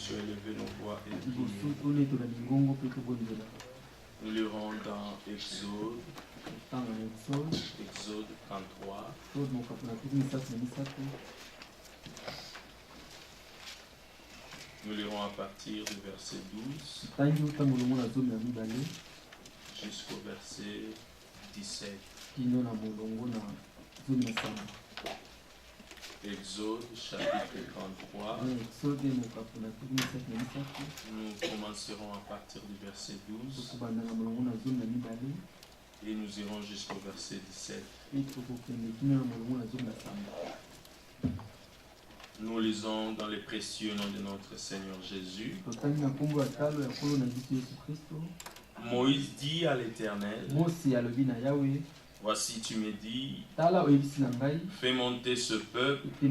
commencions à élever nos voix et prier. Nous lirons dans Exode 33. Nous lirons à partir du verset 12 jusqu'au verset 17. Exode chapitre 33. Nous commencerons à partir du verset 12 et nous irons jusqu'au verset 17. Nous lisons dans les précieux noms de notre Seigneur Jésus. Moïse dit à l'Éternel, voici tu me dis, fais monter ce peuple et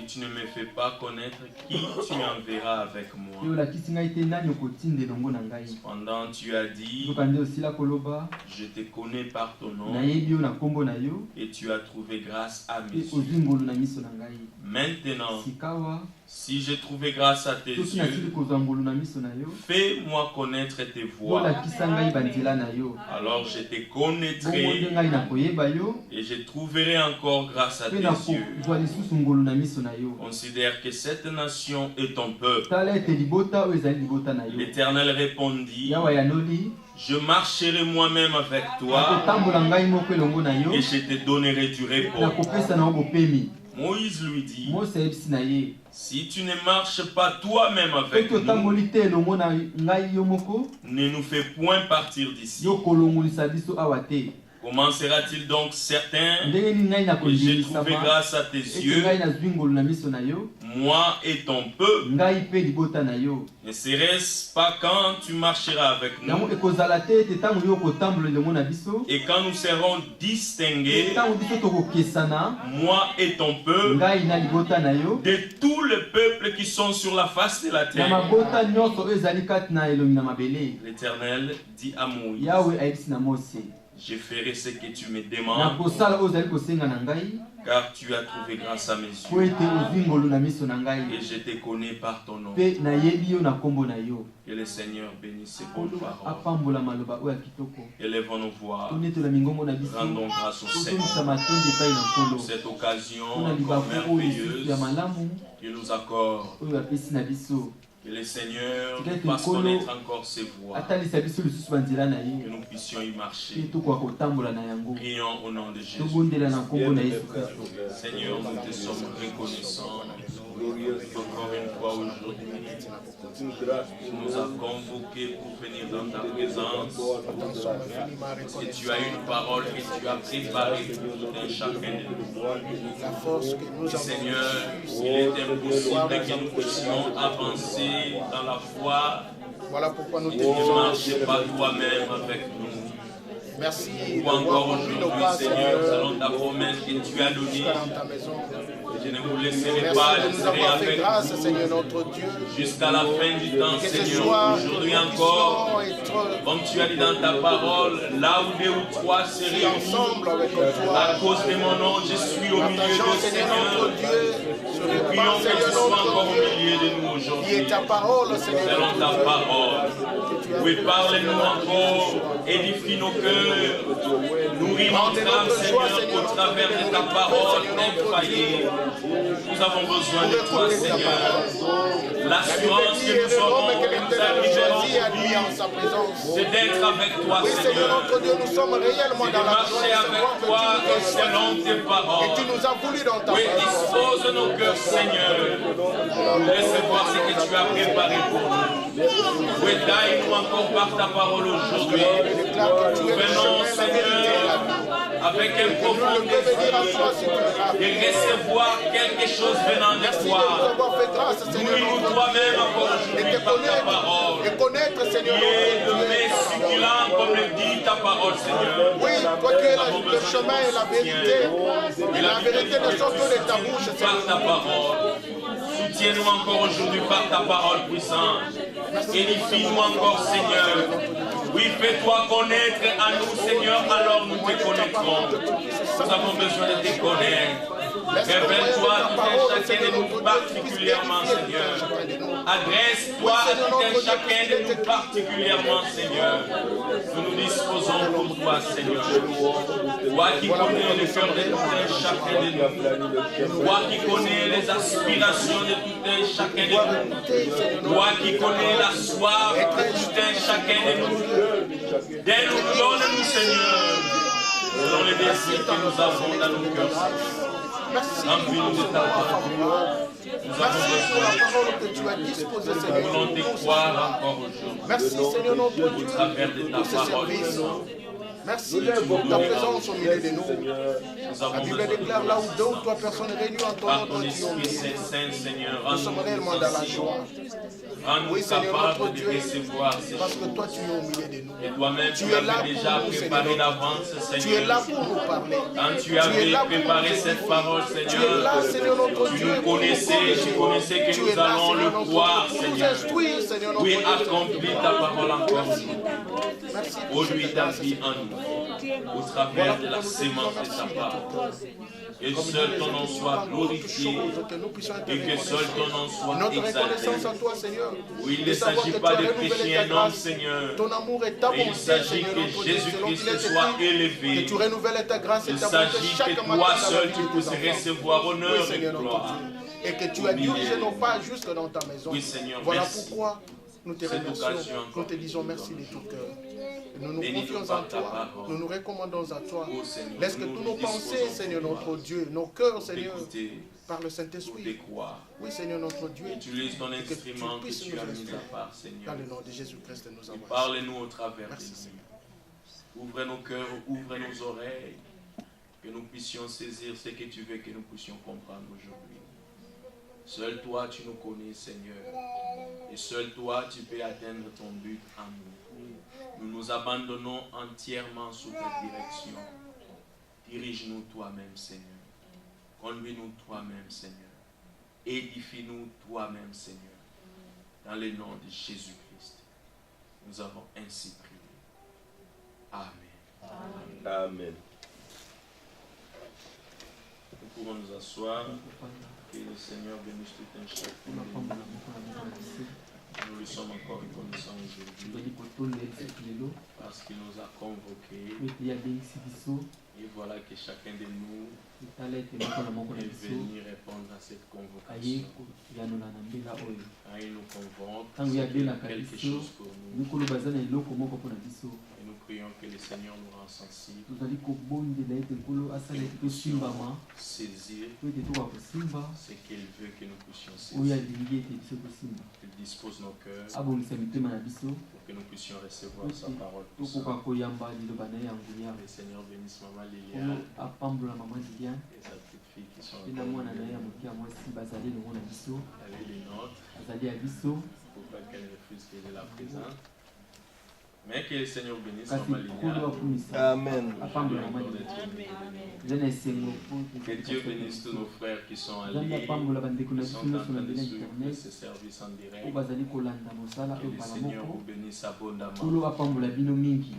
tu ne me fais pas connaître qui tu enverras avec moi. Cependant tu as dit, je te connais par ton nom et tu as trouvé grâce à mes yeux. Maintenant, si j'ai trouvé grâce à tes yeux, fais-moi connaître tes voies. Alors je te connaîtrai et je trouverai encore grâce à tes yeux. Considère que cette nation est ton peuple. L'Éternel répondit, je marcherai moi-même avec toi et je te donnerai du repos. Moïse lui dit, si tu ne marches pas toi-même avec nous, ne nous fais point partir d'ici. Comment sera-t-il donc certain que j'ai trouvé grâce à tes yeux, moi et ton peuple? Ne serait-ce pas quand tu marcheras avec nous et quand nous serons distingués, moi et ton peuple, de tous les peuples qui sont sur la face de la terre? L'Éternel dit à Moïse, je ferai ce que tu me demandes, car tu as trouvé grâce à mes yeux et je te connais par ton nom. Que le Seigneur bénisse ses bonnes paroles. Élevons nos voix, rendons grâce au Seigneur pour cette occasion encore merveilleuse qu'il nous accorde. Que le Seigneur nous fasse connaître encore ses voies, que nous puissions y marcher. Prions au nom de Jésus. Seigneur, nous te sommes reconnaissants encore une fois aujourd'hui. Tu nous as convoqués pour venir dans ta présence. Et tu as une parole que tu as préparée pour tout un chacun de nous. Seigneur, il est impossible que nous puissions avancer dans la foi. Voilà pourquoi nous te disons, ne marche pas toi-même avec nous. Merci. Ou encore aujourd'hui, Seigneur, selon ta promesse que tu as donnée, je ne vous laisserai pas, je serai avec vous jusqu'à la fin du temps, Seigneur. Aujourd'hui encore, comme tu as dit dans ta parole, là où 2 ou 3 seraient ensemble, à cause de mon nom, je suis au milieu de Seigneur. Nous prions que tu sois encore au milieu de nous aujourd'hui, selon ta parole. Oui, parle-nous encore, édifie nos cœurs, nourris notre âme, Seigneur, au travers de ta parole infaillible. Nous avons besoin de toi, Seigneur. L'assurance que nous aurons, que nous arriverons, c'est d'être avec toi, Seigneur. Nous sommes réellement dans la marcher avec toi et selon tes paroles. Et tu nous as voulu dans ta parole. Oui, dispose nos cœurs, Seigneur, pour recevoir ce que tu as préparé pour nous. Oui, taille-nous encore par ta parole aujourd'hui. Nous venons, Seigneur, avec un profond désir de recevoir quelque chose venant de toi. Nourris-nous toi-même encore aujourd'hui par ta parole. Qui est le mets succulent comme le dit ta parole, Seigneur. Oui, toi qui es le chemin et la vérité. Et la vérité ne sort que de ta bouche, par ta parole. Soutiens-nous encore aujourd'hui par ta parole puissante. Édifie-nous encore, Seigneur. Oui, fais-toi connaître à nous, Seigneur, alors nous te connaîtrons. Nous avons besoin de te connaître. Révèle-toi à tout un chacun de nous particulièrement, Seigneur. Adresse-toi à tout un chacun de nous particulièrement, Seigneur. Nous nous disposons pour toi, Seigneur. Toi qui connais le cœur de tout un chacun de nous. Toi qui connais les aspirations de tout un chacun de nous. Toi qui connais la soif de tout un chacun de nous. Donne-nous, Seigneur, selon les désirs que nous avons dans nos cœurs. Remplis-nous de ta parole. Merci pour la parole que tu as disposée, Seigneur. Nous voulons te croire encore aujourd'hui. Merci, Seigneur, notre Dieu, au travers de ta pour ce parole. service. Merci pour ta présence au milieu de nous. La Bible déclare là où deux ou trois personnes réunies en ton nom, toi tu es au milieu. Nous sommes réellement dans la joie. Oui, Seigneur, notre Dieu, parce que toi tu es au milieu de nous. Et toi-même, tu tu es là avais déjà pour nous, préparé Seigneur. d'avance, Seigneur. Tu es là pour nous parler. Quand tu avais préparé cette parole, Tu Seigneur, es là, Seigneur, notre tu Dieu. nous connaissais, tu connaissais que Tu nous es là, allons le Seigneur, notre croire, Dieu, pour nous Seigneur. instruire, Seigneur, notre Oui, Dieu. accomplis ta parole encore. Merci pour Aujourd'hui, cette ta grâce, vie en nous, au travers de la sémence de ta parole. Que seul ton nom soit glorifié et que seul ton nom soit notre reconnaissance exalté. à toi, Seigneur. Oui, il ne s'agit pas de prêcher un homme, Seigneur. Ton amour est ta Mais bonté, il s'agit Seigneur, que notre Dieu, selon qu'il Jésus-Christ est soit écrit, élevé. que tu renouvelles ta grâce et Il ta bonté s'agit chaque que matin toi dans la seul vie tu de tes puisses enfants. recevoir Oui, honneur et Seigneur, notre gloire. Dieu. Et que tu as dirigé nos pas jusque dans ta maison. Oui, Seigneur, Voilà merci. pourquoi nous te Cette remercions. occasion encore Nous te disons que nous merci de avons tout cœur. Nous nous Bénis-nous confions en par ta toi. parole. Nous nous recommandons à toi. Oh, Seigneur, Laisse que nous tous nous nos pensées, disposons Seigneur, pour notre toi. Dieu, nos cœurs, Pour Seigneur, t'écouter, par le pour Saint-Esprit. te croire. Oui, Seigneur, notre Dieu. Utilise ton Et que tu instrument que puisses tu nous as mis instruire. à part, Seigneur. Dans le nom de Jésus-Christ, nous Et avons. parle-nous au travers de Merci, nous. Seigneur. Ouvre nos cœurs, ouvre nos oreilles, que nous puissions saisir ce que tu veux que nous puissions comprendre aujourd'hui. Seul toi, tu nous connais, Seigneur. Et seul toi, tu peux atteindre ton but en nous. Nous nous abandonnons entièrement sous ta direction. Dirige-nous toi-même, Seigneur. Conduis-nous toi-même, Seigneur. Édifie-nous toi-même, Seigneur. Dans le nom de Jésus-Christ, nous avons ainsi prié. Amen. Amen. Nous pouvons nous asseoir. Que le Seigneur bénisse tout un chacun. Nous lui sommes encore reconnaissants aujourd'hui parce qu'il nous a convoqués. Et voilà que chacun de nous est venu répondre à cette convocation. Quand il nous convoque, c'est quelque chose pour nous. Et nous prions que le Seigneur nous rend sensibles. Que nous puissions saisir ce qu'il veut que nous puissions saisir. Qu'il dispose nos cœurs pour que nous puissions recevoir sa parole. Le Seigneur bénisse Maman Liliane et sa petite fille qui sont avec les nôtres. Pour pas qu'elle refuse qu'elle est là présente. Mais que le Seigneur bénisse Maman Liliane. Amen. Que Dieu bénisse tous nos frères qui sont alliés, qui sont en train de suivre ce service en direct. Que le Seigneur vous bénisse abondamment.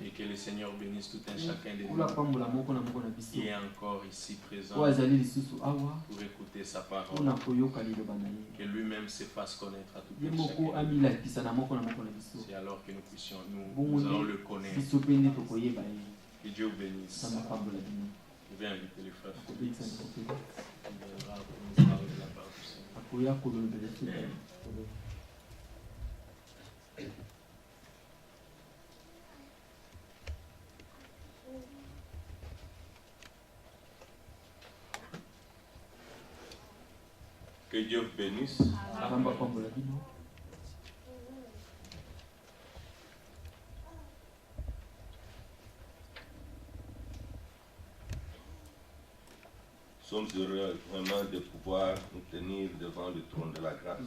Et que le Seigneur bénisse tout un chacun de nous qui est encore ici présent pour écouter sa parole. Que lui-même se fasse connaître à tout un chacun. C'est alors que nous puissions, nous allons le connaître. Que Dieu vous bénisse. Je vais inviter les frères. Il viendra pour nous parler de la part du Seigneur. Que Dieu vous bénisse. Nous sommes heureux vraiment de pouvoir nous tenir devant le trône de la grâce.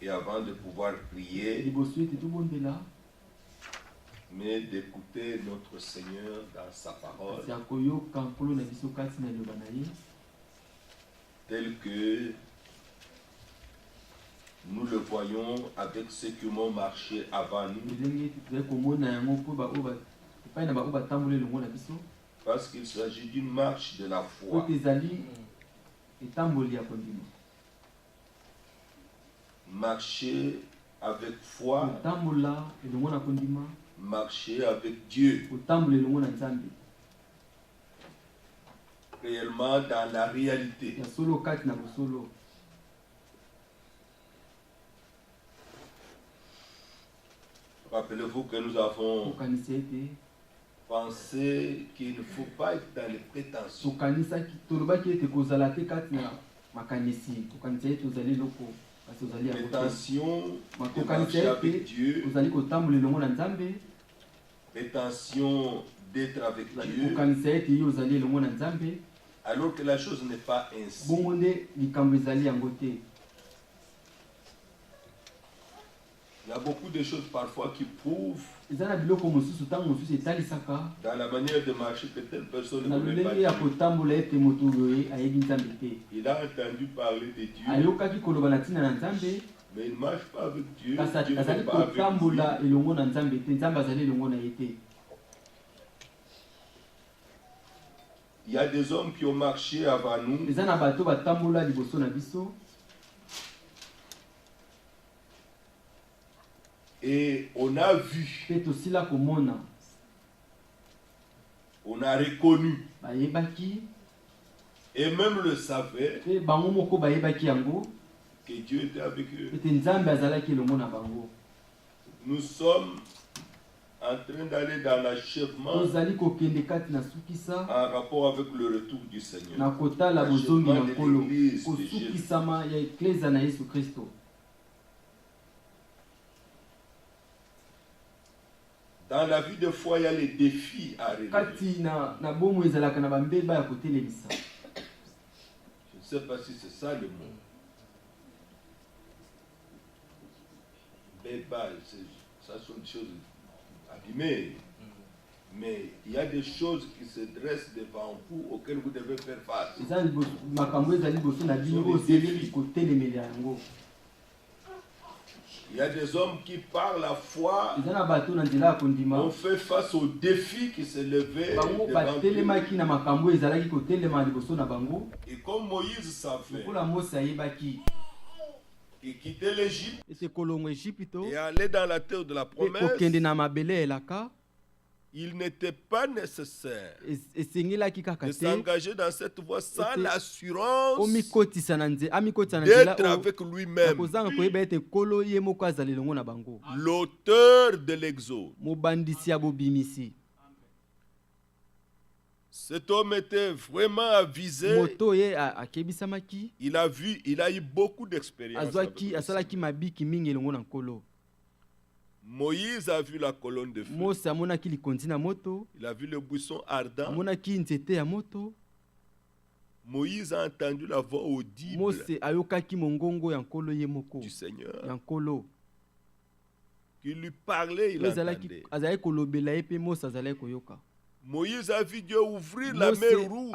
Et avant de pouvoir prier, mais d'écouter notre Seigneur dans sa parole, tel que nous le voyons avec ceux qui ont marché avant nous. Parce qu'il s'agit d'une marche de la foi. Marcher avec foi. Marcher avec Dieu. Réellement dans la réalité. Rappelez-vous que nous avons pensé qu'il ne faut pas être dans les prétentions. Prétention de marcher avec Dieu. Prétention d'être avec Dieu. Alors que la chose n'est pas ainsi. Il y a beaucoup de choses parfois qui prouvent dans la manière de marcher que telle personne ne connaît pas Dieu. Il a entendu parler de Dieu, mais il ne marche pas avec Dieu. Dieu ne fait pas avec lui. Il y a des hommes qui ont marché avant nous. Et on a vu, on a reconnu, et même le savait, que Dieu était avec eux. Nous sommes en train d'aller dans l'achèvement en rapport avec le retour du Seigneur. L'achèvement de l'Église de Jésus. Dans la vie de foi, il y a les défis à relever. Je ne sais pas si c'est ça le mot. Béba, ça sont des choses abîmées. Mais il y a des choses qui se dressent devant vous auxquelles vous devez faire face. Il y a des hommes qui, par la foi, ont fait face aux défis qui se levaient devant eux. Et comme Moïse savait, il quittait l'Égypte et allait dans la terre de la promesse. Il n'était pas nécessaire de s'engager dans cette voie sans l'assurance d'être avec lui-même. L'auteur de l'Exode. Cet homme était vraiment avisé. Il a eu beaucoup d'expérience. Moïse a vu la colonne de feu. Il a vu le buisson ardent. Moïse a entendu la voix audible du Seigneur. Qui lui parlait, il entendait. Moïse a vu Dieu ouvrir la mer rouge.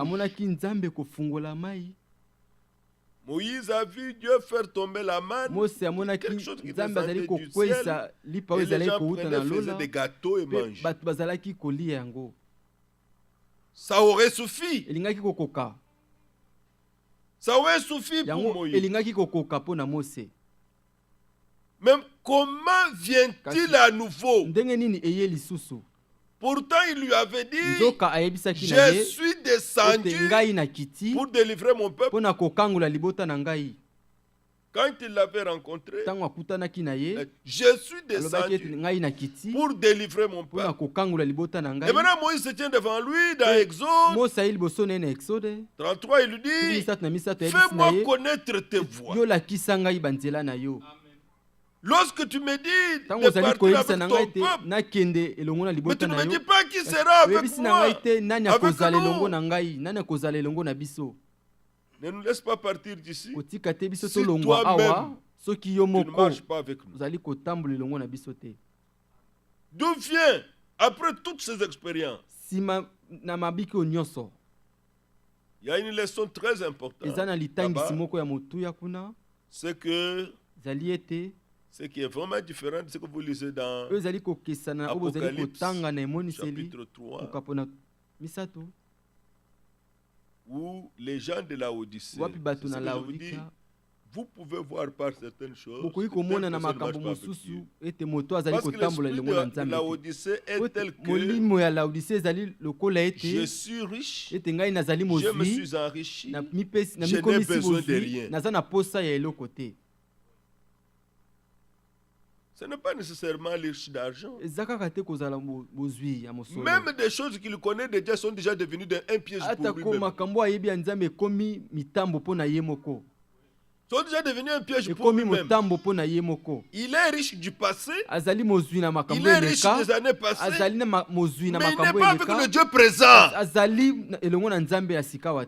Moïse a vu Dieu faire tomber la manne, quelque chose qui descendait du ciel, et les gens prenaient, faisaient des gâteaux et mangeaient. Ça aurait suffi. Ça aurait suffi pour Moïse. Même comment vient-il à nouveau? Pourtant, il lui avait dit, je suis descendu pour délivrer mon peuple. Quand il l'avait rencontré, je suis descendu pour délivrer mon peuple. Et maintenant, Moïse se tient devant lui dans Exode 33, il lui dit, fais-moi connaître tes voies. Lorsque tu me dis de partir avec ton peuple, mais tu ne me dis pas qui sera avec moi, avec nous. Ne nous laisse pas partir d'ici si toi-même tu ne marches pas avec nous. D'où vient, après toutes ces expériences, il y a une leçon très importante. C'est que ce qui est vraiment différent de ce que vous lisez dans Apocalypse, chapitre 3. Où les gens de la Odyssée, vous pouvez voir par certaines choses parce que l'esprit de la Odyssée est tel que je suis riche, je me suis enrichi, je n'ai besoin de rien. Ce n'est pas nécessairement riche d'argent. Même des choses qu'il connaît déjà sont déjà devenues un piège pour lui-même. Sont déjà devenus un piège pour lui-même. Il est riche du passé. Il est riche des années passées. Mais il n'est pas avec le Dieu présent.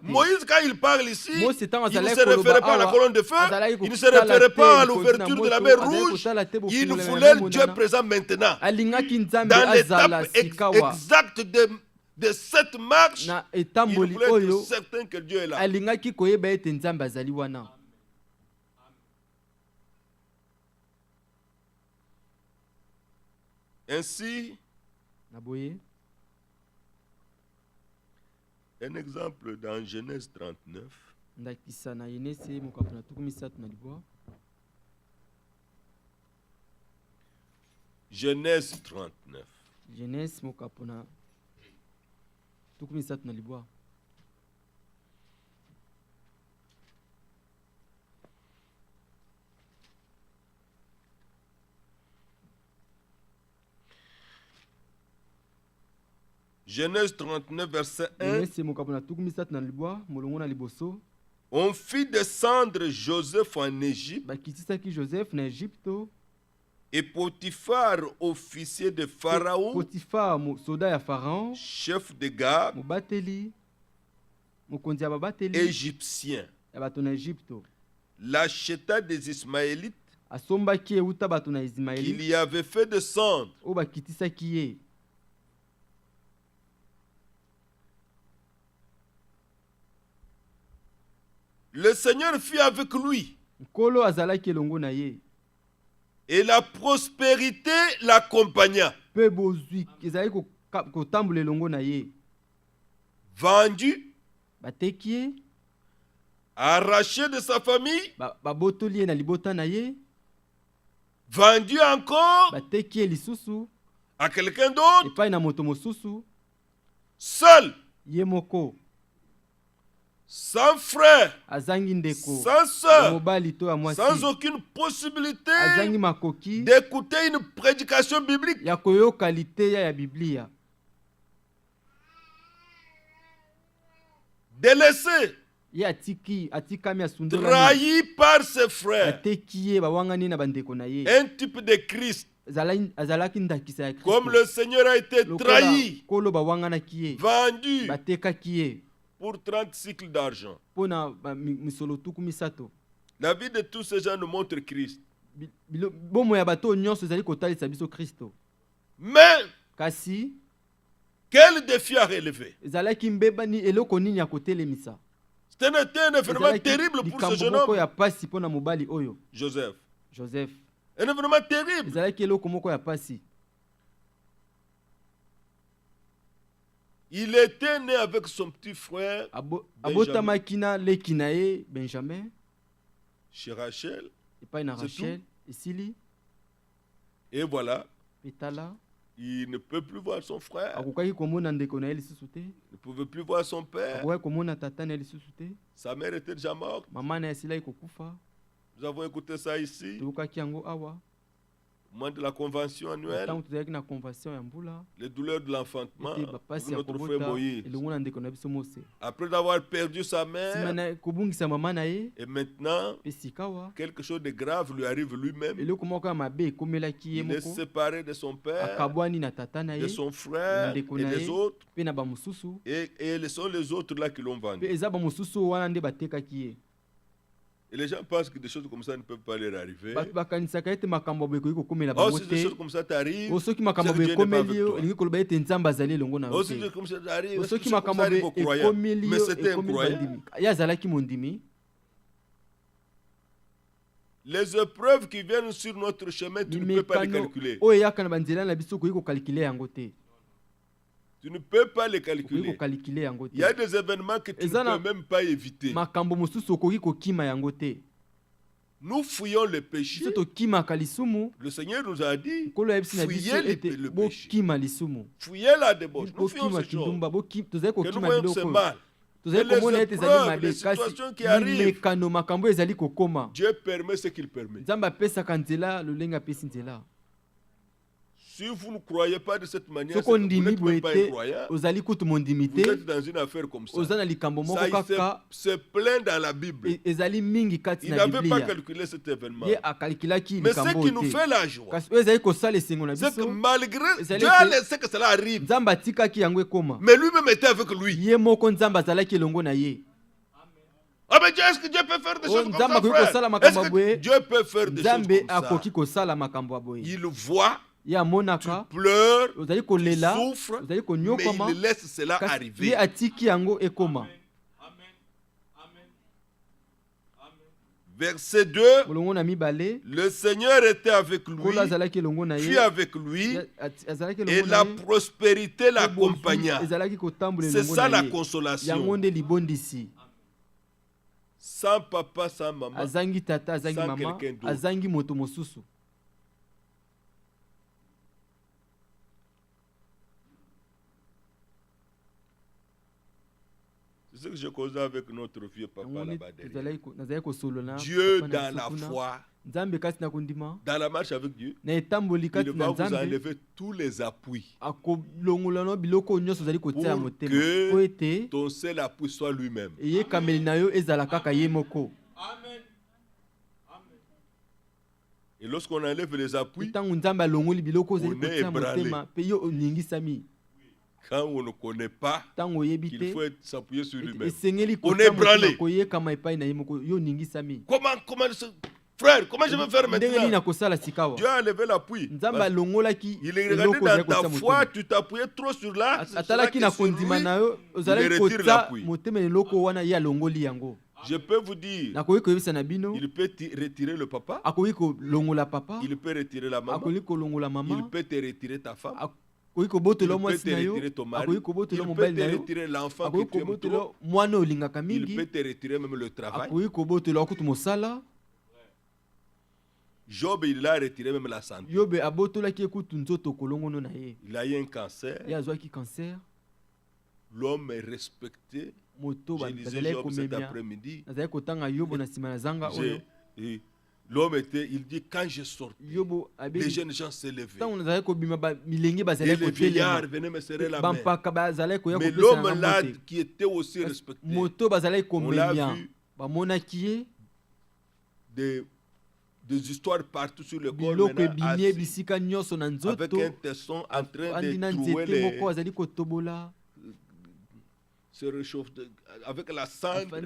Moïse, quand il parle ici, il ne se référait pas à la colonne de feu. Il ne se référait pas à l'ouverture de la mer Rouge. Il voulait le Dieu présent maintenant. Dans l'étape exacte de cette marche, il voulait être certain que Dieu est là. Ainsi, un exemple dans Genèse 39. Genèse 39. Genèse 39, verset 1. On fit descendre Joseph en Égypte. Et Potiphar, officier de Pharaon, chef de garde, égyptien, l'acheta des Ismaélites qu'il y avait fait descendre. Le Seigneur fut avec lui. Et la prospérité l'accompagna. Vendu, arraché de sa famille, vendu encore à quelqu'un d'autre, seul, sans frère, sans soeur, sans aucune possibilité d'écouter une prédication biblique. Délaissé, trahi par ses frères, un type de Christ. Comme le Seigneur a été trahi, vendu pour 30 cycles d'argent. La vie de tous ces gens nous montre Christ. Mais quel défi à relever? C'était un événement terrible pour ce jeune homme. Joseph. Un événement terrible. Il était né avec son petit frère Benjamin. Chez Rachel. Et voilà. Il ne peut plus voir son frère. Il ne pouvait plus voir son père. Sa mère était déjà morte. Nous avons écouté ça ici. Au moment de la convention annuelle, les douleurs de l'enfantement, notre frère Moïse, après avoir perdu sa mère, et maintenant, quelque chose de grave lui arrive lui-même. Il est séparé de son père, de son frère et des autres, et ce sont les autres là qui l'ont vendu. Et les gens pensent que des choses comme ça ne peuvent pas leur arriver. Oh, si des choses comme ça t'arrivent, c'est que Dieu n'est pas avec toi. Oh, si des choses comme ça t'arrivent, c'est que ça arrive aux croyants. Mais c'était un croyant. Les épreuves qui viennent sur notre chemin, tu ne peux pas les calculer. Tu Tu ne peux pas les calculer. Il y a des événements que tu ne peux même pas éviter. Nous fouillons le péché. Le Seigneur nous a dit, fouillez le péché. Fouillez la débauche. Nous fouillons ces choses. Que nous voyons que c'est mal. Et les épreuves, les situations qui arrivent, Dieu permet ce qu'il permet. Si vous ne croyez pas de cette manière, vous n'êtes même pas un croyant. Vous êtes dans une affaire comme ça. Ça, il se plaint dans la Bible. Il n'avait pas calculé cet événement. Mais ce qui nous fait la joie, c'est que malgré Dieu a laissé que cela arrive, mais lui-même était avec lui. Ah mais est-ce que Dieu peut faire des choses comme ça, frère? Est-ce que Dieu peut faire des choses comme ça? Il voit, tu pleures, tu souffres, mais il laisse cela arriver. Verset 2, le Seigneur était avec lui, fut avec lui, et la prospérité l'accompagna. C'est ça la consolation. Sans papa, sans maman, sans quelqu'un d'autre. C'est ce que je causais avec notre vieux papa là-bas derrière. Dieu dans la foi, dans la marche avec Dieu, il va vous enlever tous les appuis pour que ton seul appui soit lui-même. Et lorsqu'on enlève les appuis, on est ébranlé. Quand on ne connaît pas qu'il faut s'appuyer sur lui-même, on est ébranlé. Frère, comment je vais faire maintenant? Dieu a enlevé l'appui. Il est regardé dans ta foi, tu t'appuyais trop sur là. Il retire l'appui. Je peux vous dire, il peut retirer le papa, il peut retirer la maman, il peut te retirer ta femme, il peut te retirer ton mari, il peut te retirer l'enfant que tu aimes trop, il peut te retirer même le travail. Job, il a retiré même la santé. Il a eu un cancer. L'homme est respecté. Je lisais Job cet après-midi. L'homme était, il dit, quand je sortais, les jeunes gens se levaient. Et les vieillards venaient me serrer la main. Mais l'homme là, qui était aussi respecté, on l'a vu des histoires partout sur le corps, avec un tesson en train de trouver se réchauffe avec la cendre.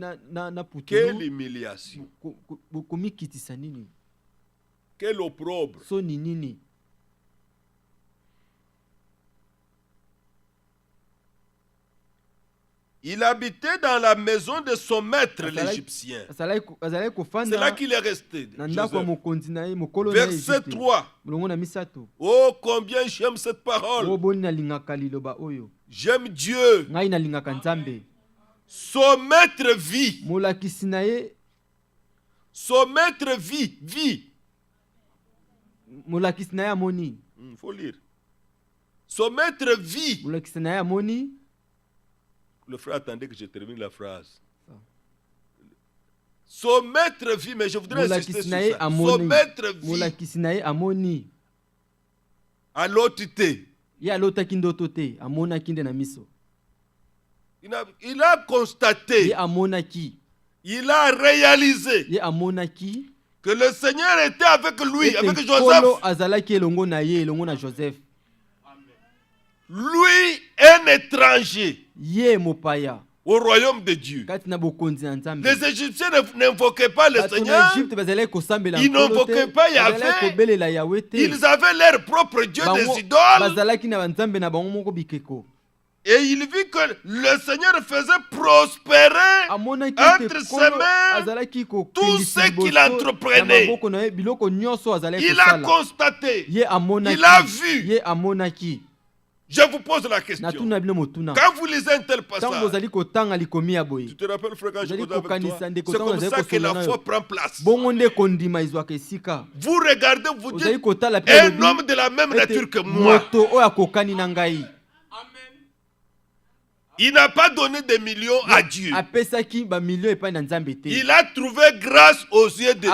Quelle humiliation! Quel opprobre! Il habitait dans la maison de son maître, l'Égyptien. C'est là qu'il est resté. Verset 3. Oh, combien j'aime cette parole. J'aime Dieu. Son maître vit. Son maître vit. Il faut lire. Son maître vit. Le frère attendait que je termine la phrase. Son maître vit, mais je voudrais insister sur ça. Son maître vit. À l'autorité. Il a constaté. Il a réalisé que le Seigneur était avec lui, avec Joseph. Lui, un étranger au royaume de Dieu. Les Égyptiens n'invoquaient pas le Seigneur. Ils n'invoquaient pas Yahvé. Ils avaient leur propre Dieu des idoles. Et il vit que le Seigneur faisait prospérer entre ses mains tout ce qu'il entreprenait. Il a constaté. Il a vu Je vous pose la question. Quand vous lisez un tel passage, tu te rappelles, frère, quand je vous avec toi, c'est comme ça que la foi prend place. Vous regardez, vous dites, un homme de la même nature que moi. Il n'a pas donné des millions à Dieu. Il a trouvé grâce aux yeux de Dieu.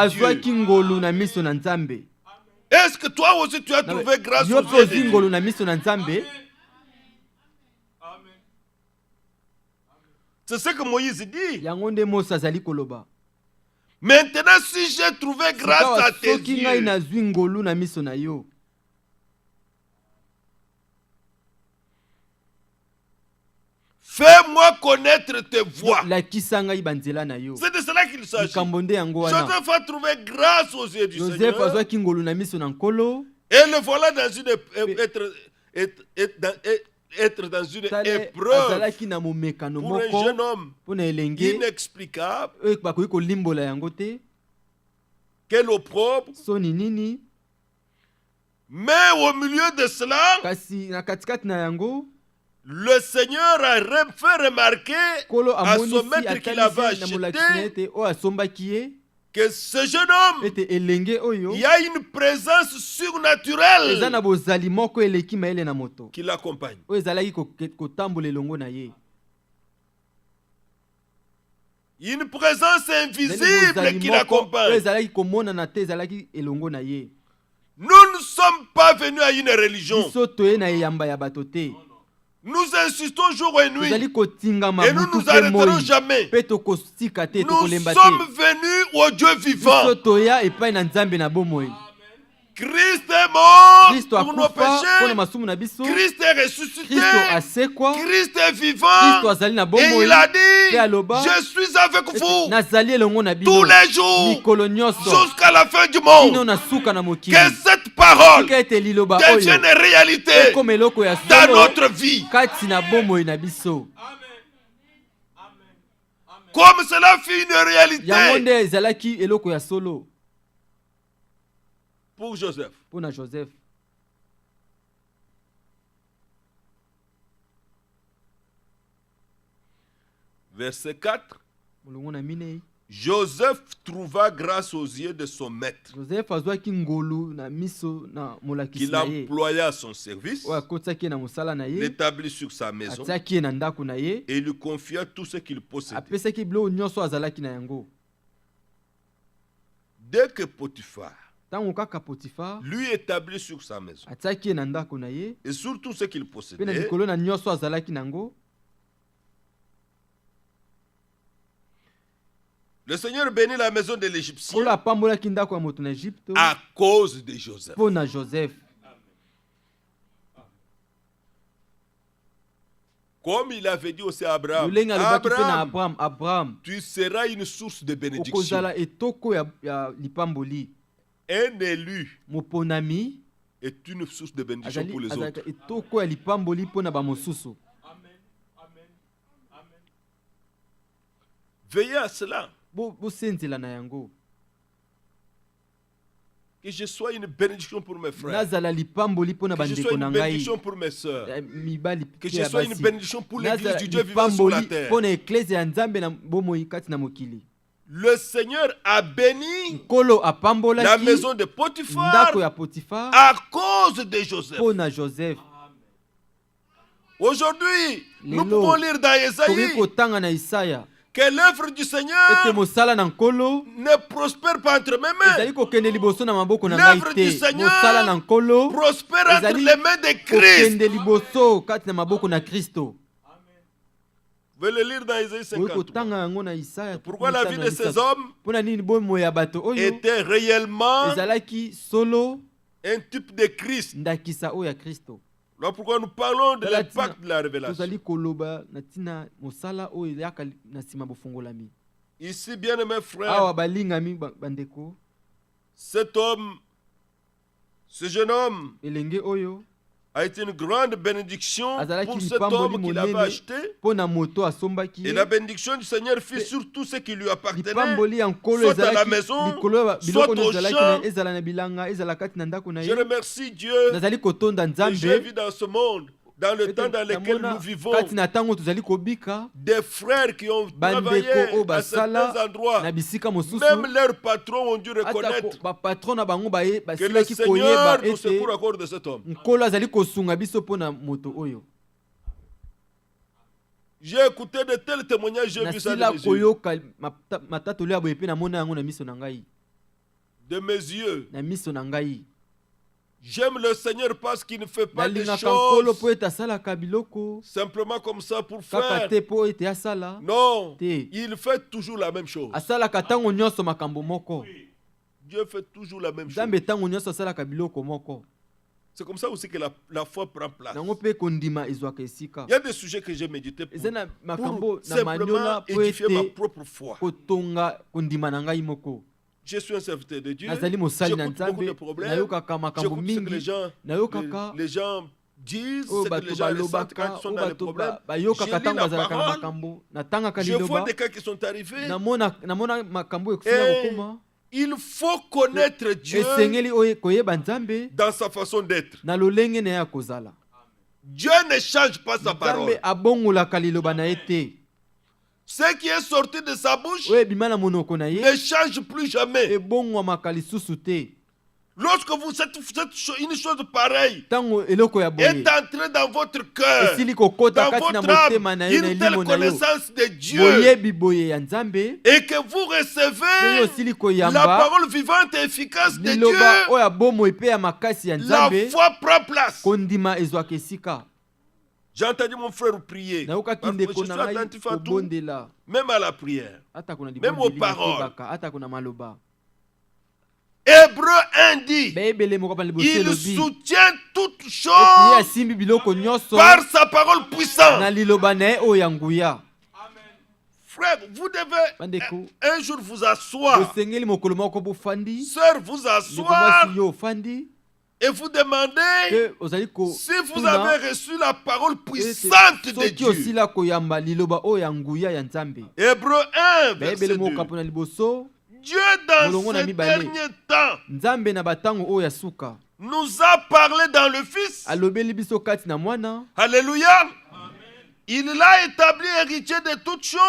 Est-ce que toi aussi tu as trouvé grâce aux yeux de Dieu? C'est ce que Moïse dit. Maintenant, si j'ai trouvé grâce à tes yeux, fais-moi connaître tes voies. C'est de cela qu'il s'agit. Joseph a trouvé grâce aux yeux du Seigneur. Et le voilà dans une être dans une épreuve pour un jeune homme inexplicable. Quel opprobre. Mais au milieu de cela, le Seigneur a fait remarquer à son maître qu'il avait acheté que ce jeune homme, il y a une présence surnaturelle qui l'accompagne. Une présence invisible qui l'accompagne. Nous ne sommes pas venus à une religion. Nous insistons jour et nuit et nous nous arrêterons jamais. Nous sommes venus au Dieu vivant. Christ est mort pour nos péchés. Christ est ressuscité. Christ est vivant. Et il a dit, je suis avec vous tous les jours jusqu'à la fin du monde. Que cette parole devienne réalité dans notre vie. Comme cela fut une réalité pour Joseph. Verset 4. Joseph trouva grâce aux yeux de son maître, qu'il employa à son service, l'établit sur sa maison et lui confia tout ce qu'il possédait. Dès que Potiphar lui établit sur sa maison et sur tout ce qu'il possédait, le Seigneur bénit la maison de l'Égyptien à cause de Joseph. Comme il avait dit aussi à Abraham, tu seras une source de bénédiction. Un élu est une source de bénédiction pour les autres. Veillez à cela. Que je sois une bénédiction pour mes frères. Que je sois une bénédiction pour mes sœurs. Que je sois une bénédiction pour l'église du Dieu vivant sur la terre. Le Seigneur a béni la maison de Potiphar à cause de Joseph. Aujourd'hui, nous pouvons lire dans Ésaïe que l'œuvre du Seigneur ne prospère pas entre mes mains. L'œuvre du Seigneur prospère entre les mains de Christ. Vous pouvez le lire dans Ésaïe 53. Pourquoi la vie de ces hommes était réellement un type de Christ. Là pourquoi nous parlons de l'impact de la révélation. Ici, bien aimé frère, cet homme, ce jeune homme a été une grande bénédiction pour cet homme qu'il avait acheté. Et la bénédiction du Seigneur fit sur tout ce qui lui appartenait, soit à la maison, soit au champ. Je remercie Dieu que j'ai vu dans ce monde dans le temps dans lequel nous vivons, des frères qui ont travaillé à certains endroits, même leurs patrons ont dû reconnaître que le Seigneur nous secourt à cause de cet homme. J'ai écouté de tels témoignages, j'ai vu ça de mes yeux. J'aime le Seigneur parce qu'il ne fait pas des choses simplement comme ça pour faire. Non, il fait toujours la même chose. Dieu fait toujours la même chose. C'est comme ça aussi que la foi prend place. Il y a des sujets que j'ai médités pour simplement édifier ma propre foi. Je suis un serviteur de Dieu. J'écoute beaucoup de problèmes. J'écoute ce que les gens disent, ce que les gens ressentent quand ils sont dans les problèmes. Je lis la parole. Je vois des cas qui sont arrivés. Et il faut connaître Dieu dans sa façon d'être. Dieu ne change pas sa parole. Ce qui est sorti de sa bouche ne change plus jamais. Lorsque vous faites une chose pareille est entrée dans votre cœur, dans votre âme, une telle connaissance de Dieu, et que vous recevez la parole vivante et efficace de Dieu, la foi prend place. J'ai entendu mon frère prier. Je suis attentif à tout, même à la prière, même aux paroles. Hébreu 1 dit, il soutient toutes choses par sa parole puissante. Frère, vous devez un jour vous asseoir, sœur vous asseoir, et vous demandez si vous avez reçu la parole puissante de Dieu. Hébreu 1, verset 2. Dieu dans ce dernier temps nous a parlé dans le Fils. Alléluia. Il l'a établi héritier de toutes choses.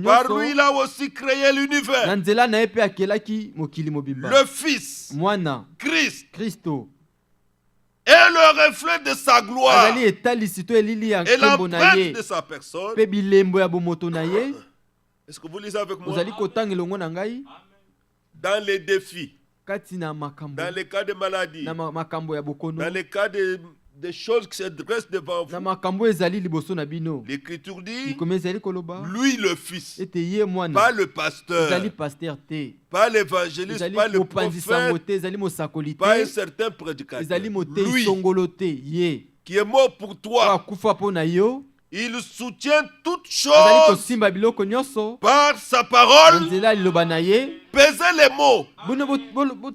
Par lui, il a aussi créé l'univers. Le Fils, Christ, est le reflet de sa gloire et l'empreinte de sa personne. Est-ce que vous lisez avec moi? Dans les défis, dans les cas de maladie, dans les cas des choses qui se dressent devant vous, l'Écriture dit, lui le Fils, pas le pasteur, pas l'évangéliste, pas le prophète, pas un certain prédicateur, lui qui est mort pour toi. Il soutient toutes choses par sa parole. Pesez les mots.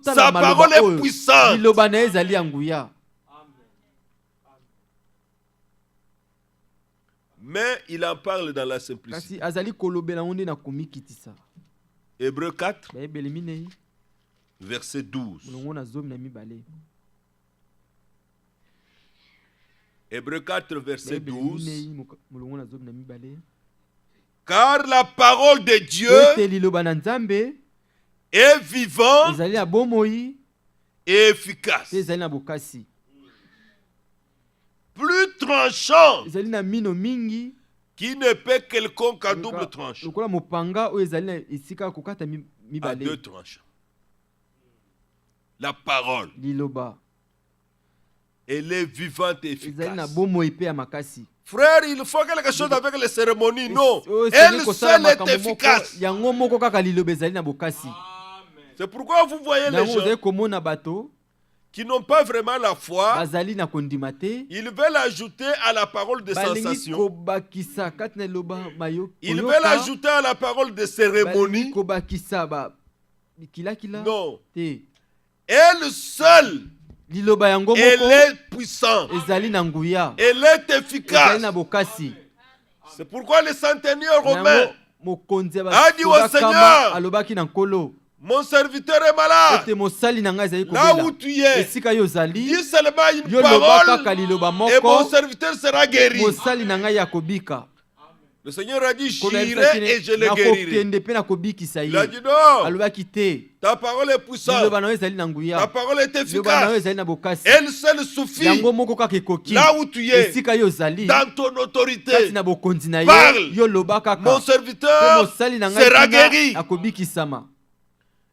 Sa parole est puissante. Mais il en parle dans la simplicité. Hébreux 4, verset 12. Hébreux 4, verset 12. Car la parole de Dieu est vivante et efficace. Plus tranchant qui ne peut quelconque à double tranchant. À deux tranchants. La parole. Elle est vivante et efficace. Frère, il faut quelque chose avec les cérémonies. Non. Elle seule est efficace. C'est pourquoi vous voyez les gens qui n'ont pas vraiment la foi. Ils veulent ajouter à la parole de sensation. Ils veulent ajouter à la parole de cérémonie. Non. Elle seule, elle est puissante. Elle est efficace. C'est pourquoi le centenier romain a dit au Seigneur, Mon serviteur est malade. Là où tu es, dis seulement une parole et mon serviteur sera guéri. Le Seigneur a dit, j'irai et je le guérirai. Il a dit non. Ta parole est puissante. Ta parole est efficace. Elle seule suffit. Là où tu es, dans ton autorité, parle. Mon serviteur sera guéri.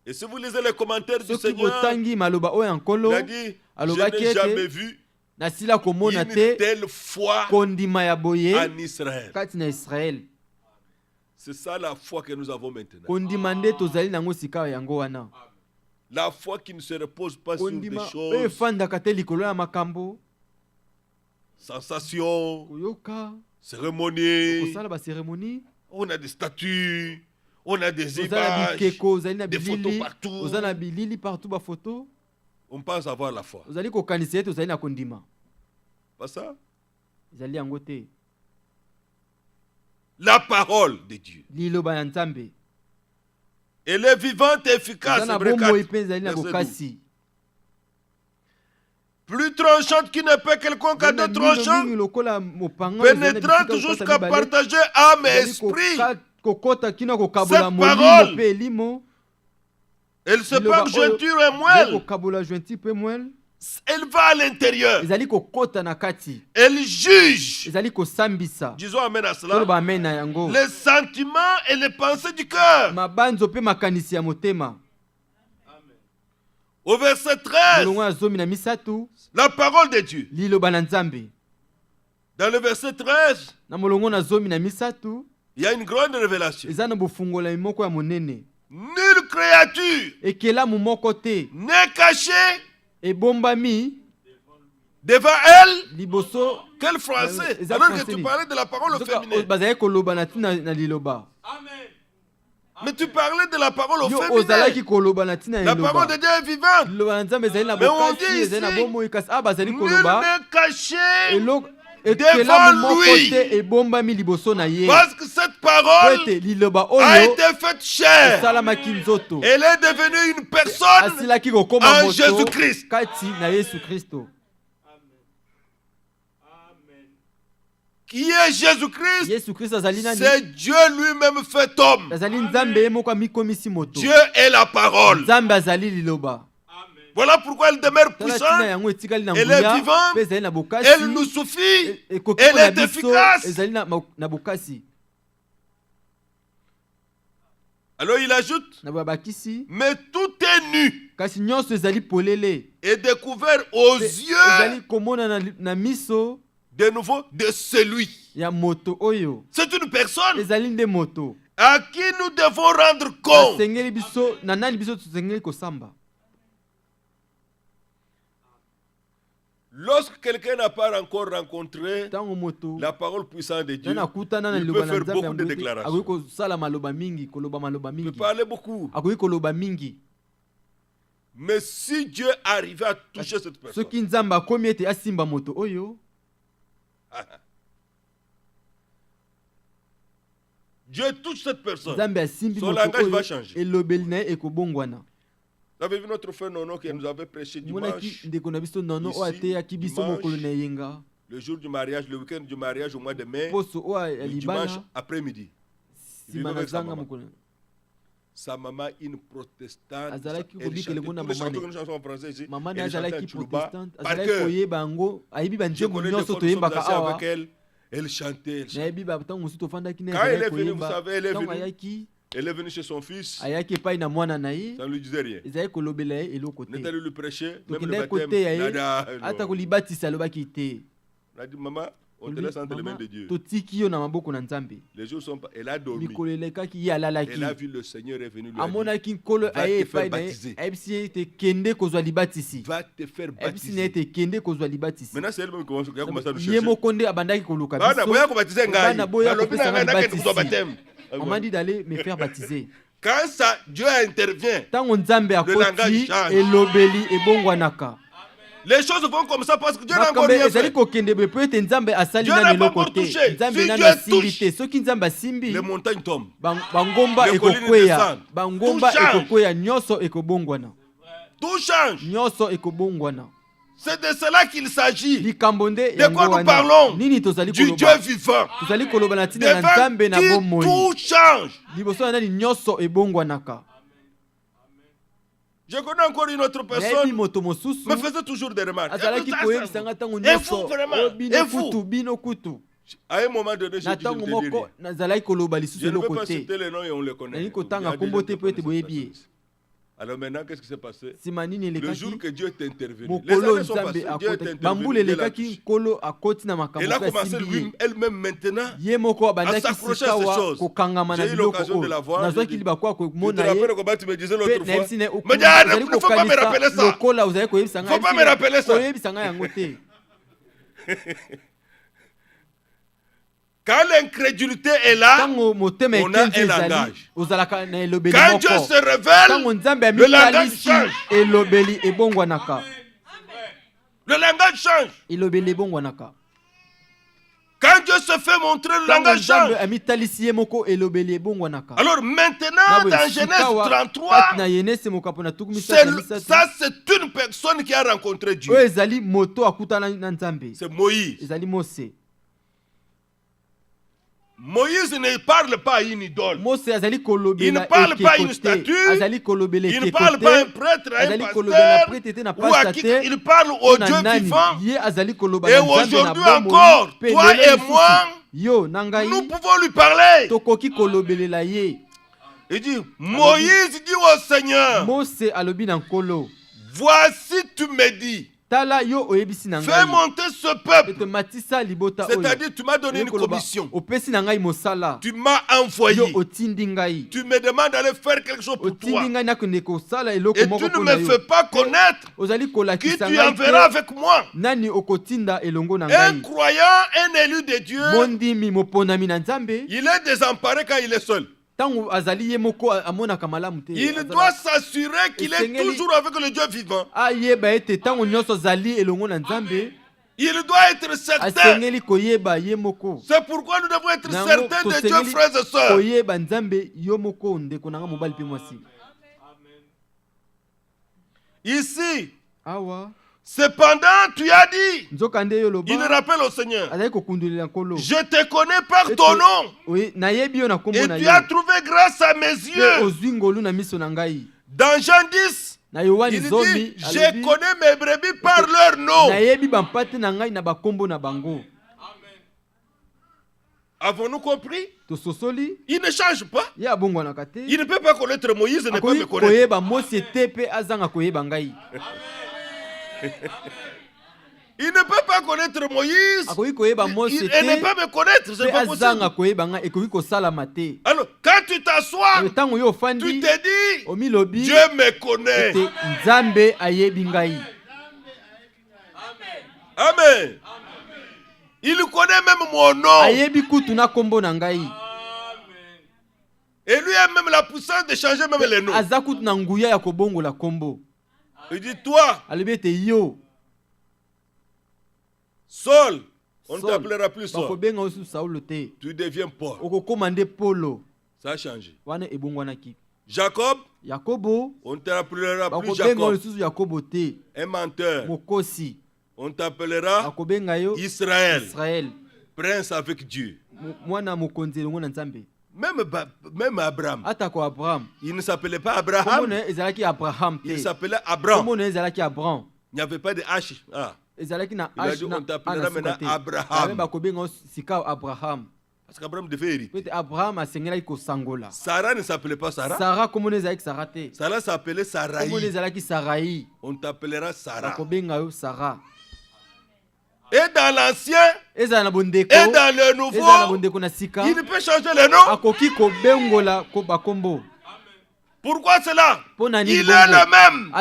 Et si vous lisez les commentaires du Seigneur, il a dit, je n'ai jamais vu une telle foi en Israël. C'est ça la foi que nous avons maintenant. La foi qui ne se repose pas sur des choses, sensations, cérémonies. On a des statues, on a des images, des photos partout. On pense avoir la foi. Pas ça? La parole de Dieu. Elle est vivante et efficace. Plus tranchante qu'une épée quelconque à deux tranchants, pénétrante jusqu'à partager âme et esprit. Cette parole, elle se part jointure et moelle. Elle va à l'intérieur. Elle juge. Disons amen à cela. Les sentiments et les pensées du cœur. Au verset 13, la parole de Dieu. Dans le verset 13, il y a une grande révélation. Nulle créature n'est cachée devant elle. Quel français? Alors que tu parlais de la parole au féminin. Mais tu parlais de la parole au féminin. La parole de Dieu est vivante. Mais on dit ici, nul n'est caché devant lui. Parce que cette parole a été faite chair. Elle est devenue une personne en Jésus-Christ. Qui est Jésus-Christ? C'est Dieu lui-même fait homme. Dieu est la parole. Voilà pourquoi elle demeure puissante. Elle est vivante. Elle nous suffit. Elle est efficace. Alors il ajoute, mais tout est nu et découvert aux yeux de nouveau de celui. C'est une personne à qui nous devons rendre compte. Lorsque quelqu'un n'a pas encore rencontré la parole puissante de Dieu, il peut faire beaucoup de déclarations. Il peut parler beaucoup. Mais si Dieu arrivait à toucher cette personne, Dieu touche cette personne, son langage va changer. Vous avez vu notre frère Nono qui nous avait prêché dimanche, ici, dimanche, le jour du mariage, le week-end du mariage au mois de mai, le dimanche après-midi. Il vivait avec sa maman. Sa maman, une protestante, elle chantait tous les chanteurs que nous chantons en français ici, elle chantait en Tchoulouba, par cœur. Je connais des fois, nous sommes dansés avec elle, elle chantait. Quand elle est venue, vous savez, elle est venue chez son fils, ça ne lui disait rien. On est allé lui prêcher, même le baptême, on a dit, maman, on te laisse entre les mains de Dieu. Les jours sont pas, elle a dormi. Elle a vu le Seigneur est venu lui dire, va te faire baptiser. Va te faire baptiser. Maintenant c'est elle-même qui a commencé à nous chercher. On m'a dit d'aller me faire baptiser. Quand ça, Dieu intervient, le langage change. Les choses vont comme ça parce que Dieu n'a encore rien fait. Dieu n'a pas encore touché. Si Dieu touche, les montagnes tombent. Les collines descendent. Tout change. C'est de cela qu'il s'agit. De quoi nous parlons? Du Dieu vivant. Devant qui tout change. Je connais encore une autre personne me faisait toujours des remarques. Et vous vraiment? Et vous? À un moment donné, je dis, je ne veux pas citer les noms et on les connaît. Alors maintenant, qu'est-ce qui s'est passé? Le jour que Dieu est intervenu, les années sont passées, Dieu est intervenu, elle a commencé elle-même maintenant à s'accrocher à ces choses. J'ai eu l'occasion de la voir. Tu te rappelles comment tu me disais l'autre fois? Mais il ne faut pas me rappeler ça. Il ne faut pas me rappeler ça. Quand l'incrédulité est là, on a un langage. Quand Dieu se révèle, le langage change. Le langage change. Quand Dieu se fait montrer, le langage change. Alors maintenant, dans Genèse 33, ça c'est une personne qui a rencontré Dieu. C'est Moïse. Moïse ne parle pas à une idole. Il ne parle pas à une statue. Il ne parle pas à un prêtre, à un pasteur ou à qui. Il parle au Dieu vivant. Et aujourd'hui encore, toi et moi, nous pouvons lui parler. Il dit, Moïse dit au Seigneur, voici tu me dis, fais monter ce peuple. C'est-à-dire, tu m'as donné une commission. Tu m'as envoyé. Tu me demandes d'aller faire quelque chose pour toi. Et tu ne me fais pas connaître qui tu enverras avec moi. Un croyant, un élu de Dieu, il est désemparé quand il est seul. Il doit s'assurer qu'il est toujours avec le Dieu vivant. Il doit être certain. C'est pourquoi nous devons être certains de Dieu, frères et sœurs. Ici, cependant, tu as dit, il rappelle au Seigneur, je te connais par ton nom, et tu as trouvé grâce à mes yeux. Dans Jean 10, il dit, je connais mes brebis par leur nom. Avons-nous compris? Il ne change pas. Il ne peut pas connaître Moïse, il ne peut pas me connaître. Il ne peut pas connaître Moïse. Il ne peut pas me connaître. C'est pas possible. Alors, quand tu t'assois, tu te dis, Dieu me connaît. Amen. Il connaît même mon nom. Et lui a même la puissance de changer même les noms. Il dit, toi, Saul, on ne t'appellera plus Saul. Tu deviens Paul. Ça a changé. Jacob, on ne t'appellera plus Jacob. Un menteur. On t'appellera Israël. Prince avec Dieu. Même Abraham. Il ne s'appelait pas Abraham. Il s'appelait Abraham. Il n'y avait pas de H. Il a dit, on t'appellera maintenant Abraham. Parce qu'Abraham devait hériter. Sarah ne s'appelait pas Sarah. Sarah s'appelait Sarai. On t'appellera Sarah. Et dans l'ancien, et dans le nouveau, il peut changer le nom. Pourquoi cela? Il est le même.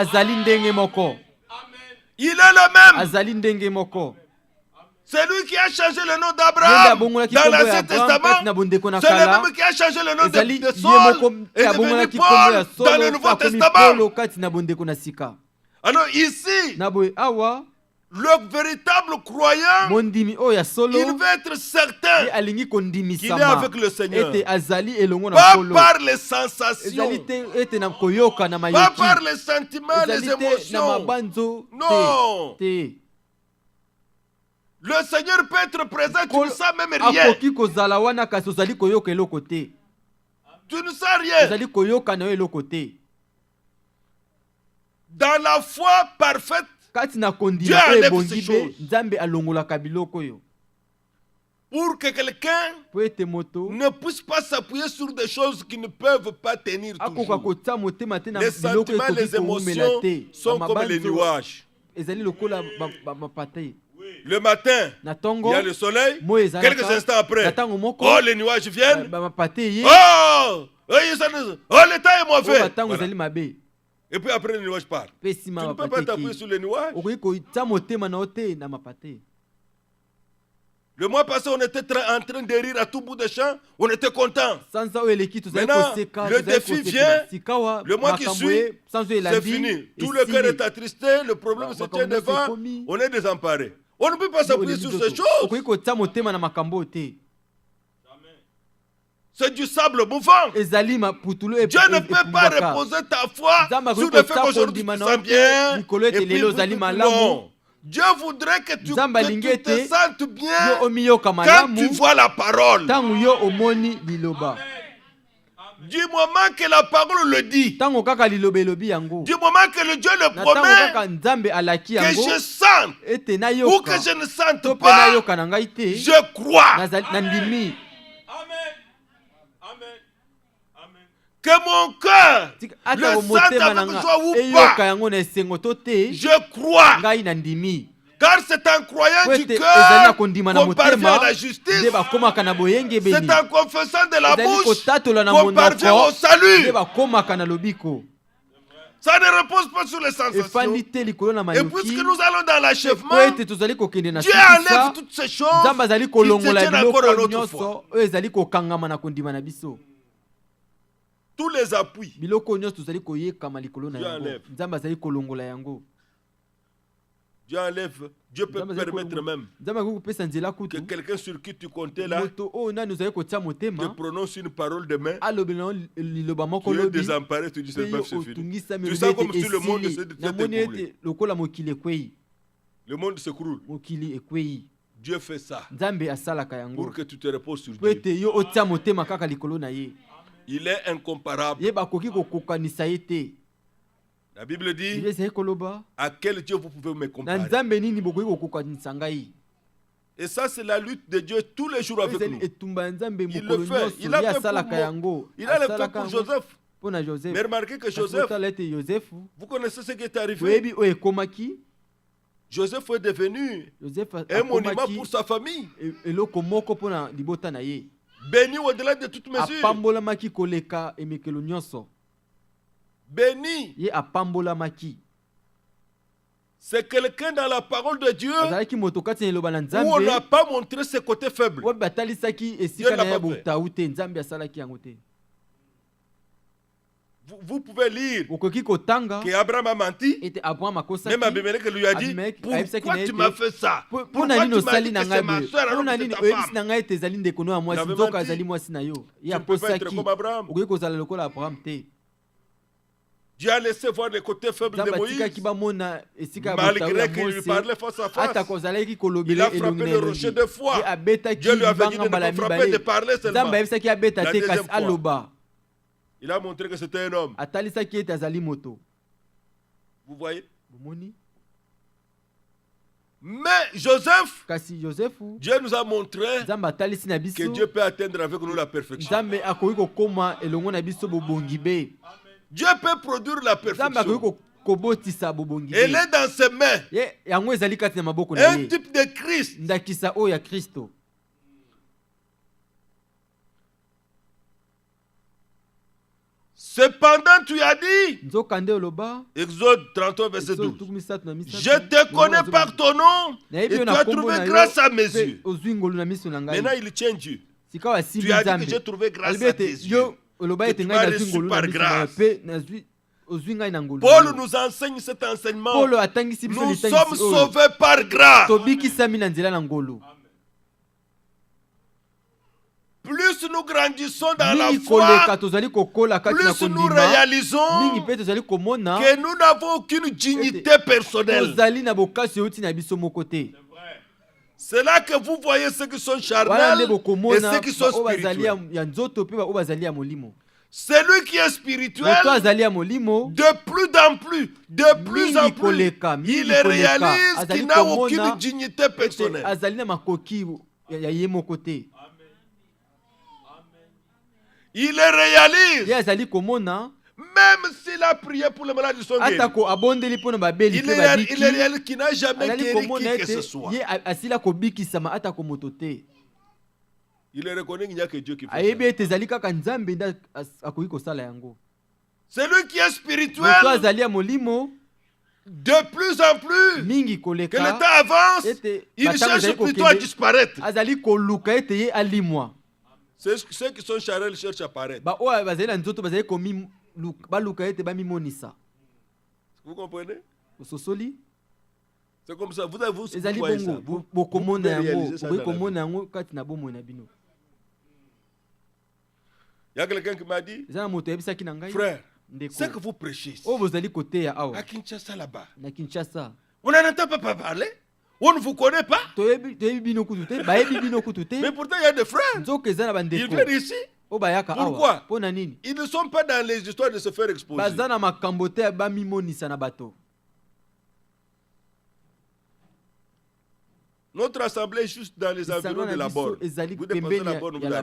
Il est le même. C'est lui qui a changé le nom d'Abraham dans l'Ancien Testament. C'est le même qui a changé le nom de Saul et devenu Paul dans le Nouveau Testament. Alors ici, Le véritable croyant, il veut être certain qu'il est avec le Seigneur. Pas par les sensations, pas par les sentiments, les émotions. Non. Le Seigneur peut être présent, tu ne sens même rien. Tu ne sens rien. Dans la foi parfaite, Dieu enlève ces choses. Pour que quelqu'un ne puisse pas s'appuyer sur des choses qui ne peuvent pas tenir toujours. Les sentiments, les émotions sont comme les nuages. Le matin, il y a le soleil. Quelques instants après, oh, les nuages viennent. Oh, le temps est mauvais. Voilà. Et puis après, les nuages partent. Tu ne peux pas t'appuyer sur les nuages. Le mois passé, on était en train de rire à tout bout de champ. On était contents. Maintenant, le défi vient. Le mois qui suit, c'est fini. Tout le cœur est attristé. Le problème se tient devant. On est désemparé. On ne peut pas s'appuyer sur ces choses. C'est du sable mouvant. Dieu ne peut pas reposer ta foi sur le fait qu'aujourd'hui tu te sens bien. Et puis, non. Dieu voudrait que tu te sentes bien quand tu vois la parole. Du moment que la parole le dit, du moment que le Dieu le promet, que je sente ou que je ne sente pas, je crois. Que mon cœur le sente avec joie ou pas, je crois. Car c'est en croyant du cœur qu'on parvient à la justice. C'est en confessant de la bouche qu'on parvient au salut. Ça ne repose pas sur les sensations. Et puisque nous allons dans l'achèvement, Dieu enlève toutes ces choses qui se tiennent encore à notre foi. Tous les appuis, Dieu enlève. Dieu peut permettre même que quelqu'un sur qui tu comptais là te prononce une parole de main. Tu es désemparé, tu dis c'est pas fini. Tu sens comme si le monde s'écroule. Le monde s'écroule. Dieu fait ça pour que tu te reposes sur Dieu. Il est incomparable. La Bible dit, à quel Dieu vous pouvez me comparer? Et ça, c'est la lutte de Dieu tous les jours avec nous. Il le fait. Il a le fait pour Joseph. Mais remarquez que Joseph, vous connaissez ce qui est arrivé? Joseph est devenu un monument pour sa famille. Béni au-delà de toute mesure. Béni. C'est quelqu'un dans la parole de Dieu où on n'a pas montré ses côtés faibles. Dieu n'a pas fait. Vous pouvez lire qu'Abraham a menti. Même Abimelech lui a dit, pourquoi tu m'as fait ça? Pourquoi tu m'as dit que c'est ma soeur alors que c'est ta femme? Tu ne peux pas être comme Abraham. Dieu a laissé voir les côtés faibles de Moïse. Malgré qu'il lui parlait face à face, il a frappé le rocher de foi. Dieu lui avait dit de ne pas frapper, de parler seulement. La deuxième fois, il a montré que c'était un homme. Vous voyez? Mais Joseph, Dieu nous a montré que Dieu peut atteindre avec nous la perfection. Dieu peut produire la perfection. Elle est dans ses mains. Un type de Christ. Cependant, tu as dit, Exode 31, verset 12, je te connais par ton nom et tu as trouvé grâce à mes yeux. Maintenant, il tient Dieu. Tu as dit que j'ai trouvé grâce à tes yeux. Que tu m'as reçu par grâce. Paul nous enseigne cet enseignement. Nous sommes sauvés par grâce. Plus nous grandissons dans la foi, plus nous réalisons que nous n'avons aucune dignité personnelle. C'est là que vous voyez ceux qui sont charnels et ceux qui sont spirituels. Celui qui est spirituel, de plus en plus, il réalise qu'il n'a aucune dignité personnelle. Il le réalise. Même s'il a prié pour le malade de son guéri, il réalise qu'il n'a jamais guéri qui que ce soit. Il reconnaît qu'il n'y a que Dieu qui fait ça. Celui qui est spirituel, de plus en plus, que le temps avance, il cherche plutôt à disparaître. Ceux qui sont charnels cherchent à apparaître. Vous comprenez? C'est comme ça. Vous voyez ça. Vous réalisez ça dans la vie. Il y a quelqu'un qui m'a dit, frère, ce que vous prêchez ici, à Kinshasa là-bas, on n'en entend pas parler. On ne vous connaît pas. Mais pourtant, il y a des frères. Ils viennent ici. Pourquoi? Ils ne sont pas dans les histoires de se faire exposer. Notre assemblée est juste dans les environs de la borne. Vous dépassez la borne, vous arrivez.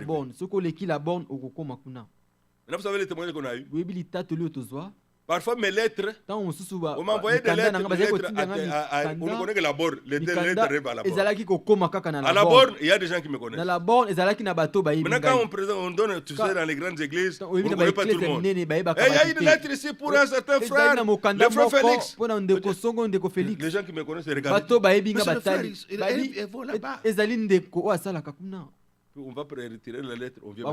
Maintenant, vous savez les témoignages qu'on a eu. Parfois, mes lettres, on m'envoyait des lettres, on ne connaît que la borne. Les lettres arrivent à la borne. À la borne, il y a des gens qui me connaissent. Maintenant, quand on donne, tu sais, dans les grandes églises, on ne connaît pas tout le monde. Et il y a une lettre ici pour un certain frère, le frère Félix. Les gens qui me connaissent, ils regardent. Monsieur le frère, ils vont là-bas. On va retirer la lettre, on vient.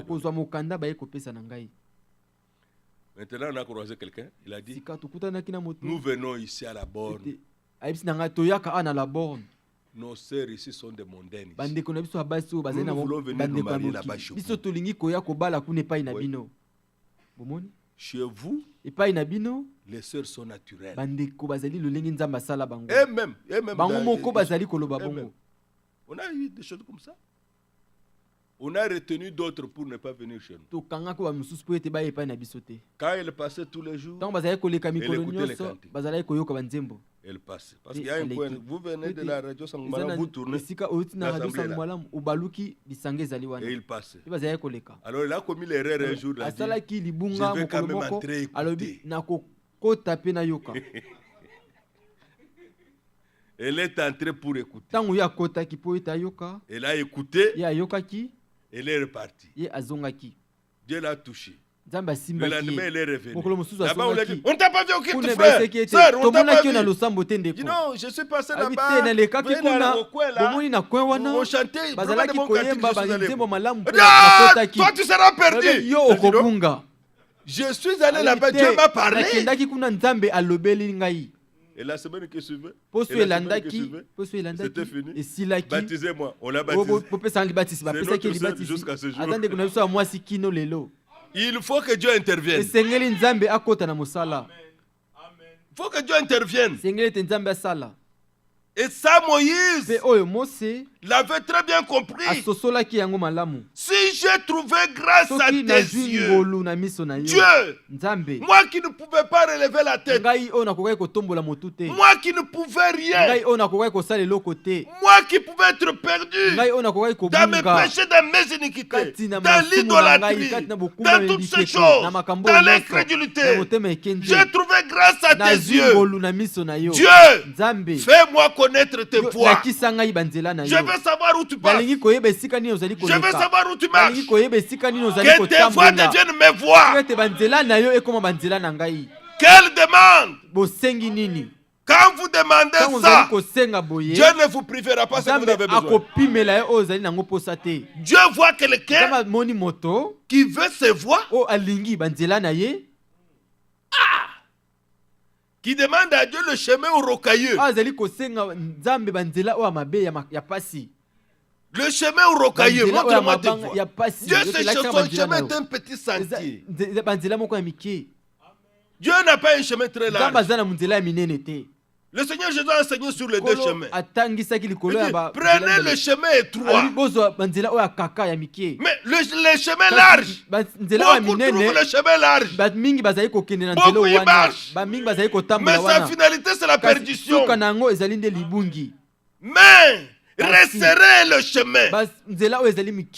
Maintenant, on a croisé quelqu'un, il a dit, nous venons ici à la borne. Nos sœurs ici sont des mondaines. Nous voulons venir nous marier là-bas chez vous. Chez vous, les sœurs sont naturelles. Et même, on a eu des choses comme ça. On a retenu d'autres pour ne pas venir chez nous. Quand elle passait tous les jours, elle écoutait les cantiques. Elle passait. Parce qu'il y a un point, vous venez de la radio Sangmala, vous tournez l'assemblée là. Et il passait. Alors il a commis l'erreur un jour, il a dit, je vais quand même entrer écouter. Elle est entrée pour écouter. Elle a écouté. Elle est repartie. Dieu l'a touché. Le lendemain, elle est revenue. Là-bas, on l'a dit, on ne t'a pas vu au culte, frère. Sœur, on ne t'a pas vu. Dis non, je suis passé là-bas. On chantait. Toi, tu seras perdu. Je suis allé là-bas, Dieu m'a parlé. Et la semaine qui suivait, c'était fini. Baptisez-moi. On l'a baptisé. Jusqu'à ce jour. Il faut que Dieu intervienne. Il faut que Dieu intervienne. Et ça, Moïse l'avait très bien compris. Si j'ai trouvé grâce à tes yeux, Dieu, moi qui ne pouvais pas relever la tête, moi qui ne pouvais rien, moi qui pouvais être perdu dans mes péchés, dans mes iniquités, dans l'idolâtrie, dans toutes ces choses, dans l'incrédulité, j'ai trouvé grâce à tes yeux. Dieu, fais-moi connaître tes voies. Je veux savoir où tu passes. Je veux savoir où tu marches. Que tes voix deviennent mes voix. Quelle demande? Quand vous demandez ça, Dieu ne vous privera pas ce que vous avez besoin. Dieu voit quelqu'un qui veut se voir. qui demande à Dieu le chemin au rocailleux. Le chemin au rocailleux, montre-moi tes voies. Dieu sait que son chemin est un petit sentier. Dieu n'a pas un chemin très large. Le Seigneur Jésus a enseigné sur les deux chemins. Prenez le chemin étroit. Mais le chemin large, beaucoup trouvent le chemin large. Beaucoup y marchent. Mais sa finalité, c'est la perdition. Mais resserrez le chemin. Oh, mais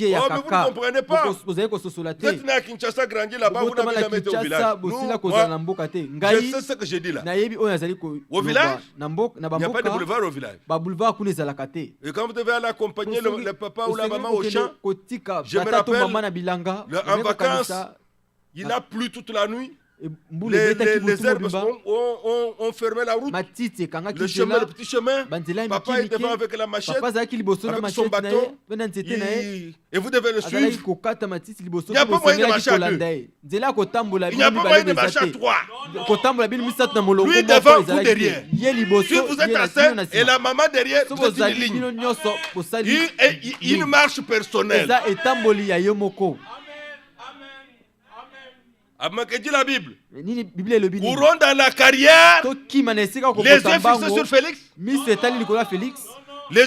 vous ne comprenez pas. Vous êtes né à Kinshasa, grandi là-bas, vous n'avez jamais été au village. Je sais ce que je dis là. Au village, il n'y a pas de boulevard au village. Et quand vous devez aller accompagner le papa ou la maman au champ, je me rappelle, en vacances, il a plu toute la nuit. Les herbes ont fermé la route. Le chemin, le petit chemin. Papa est devant avec la machette, avec son bâton. Et vous devez le suivre. Il n'y a pas moyen de marcher à deux. Il n'y a pas moyen de marcher à trois. Lui devant, vous derrière. Si vous êtes assis et la maman derrière, vous êtes une ligne. Une marche personnelle. Que dit la Bible? Courons dans la carrière. Les yeux fixés sur Félix. Les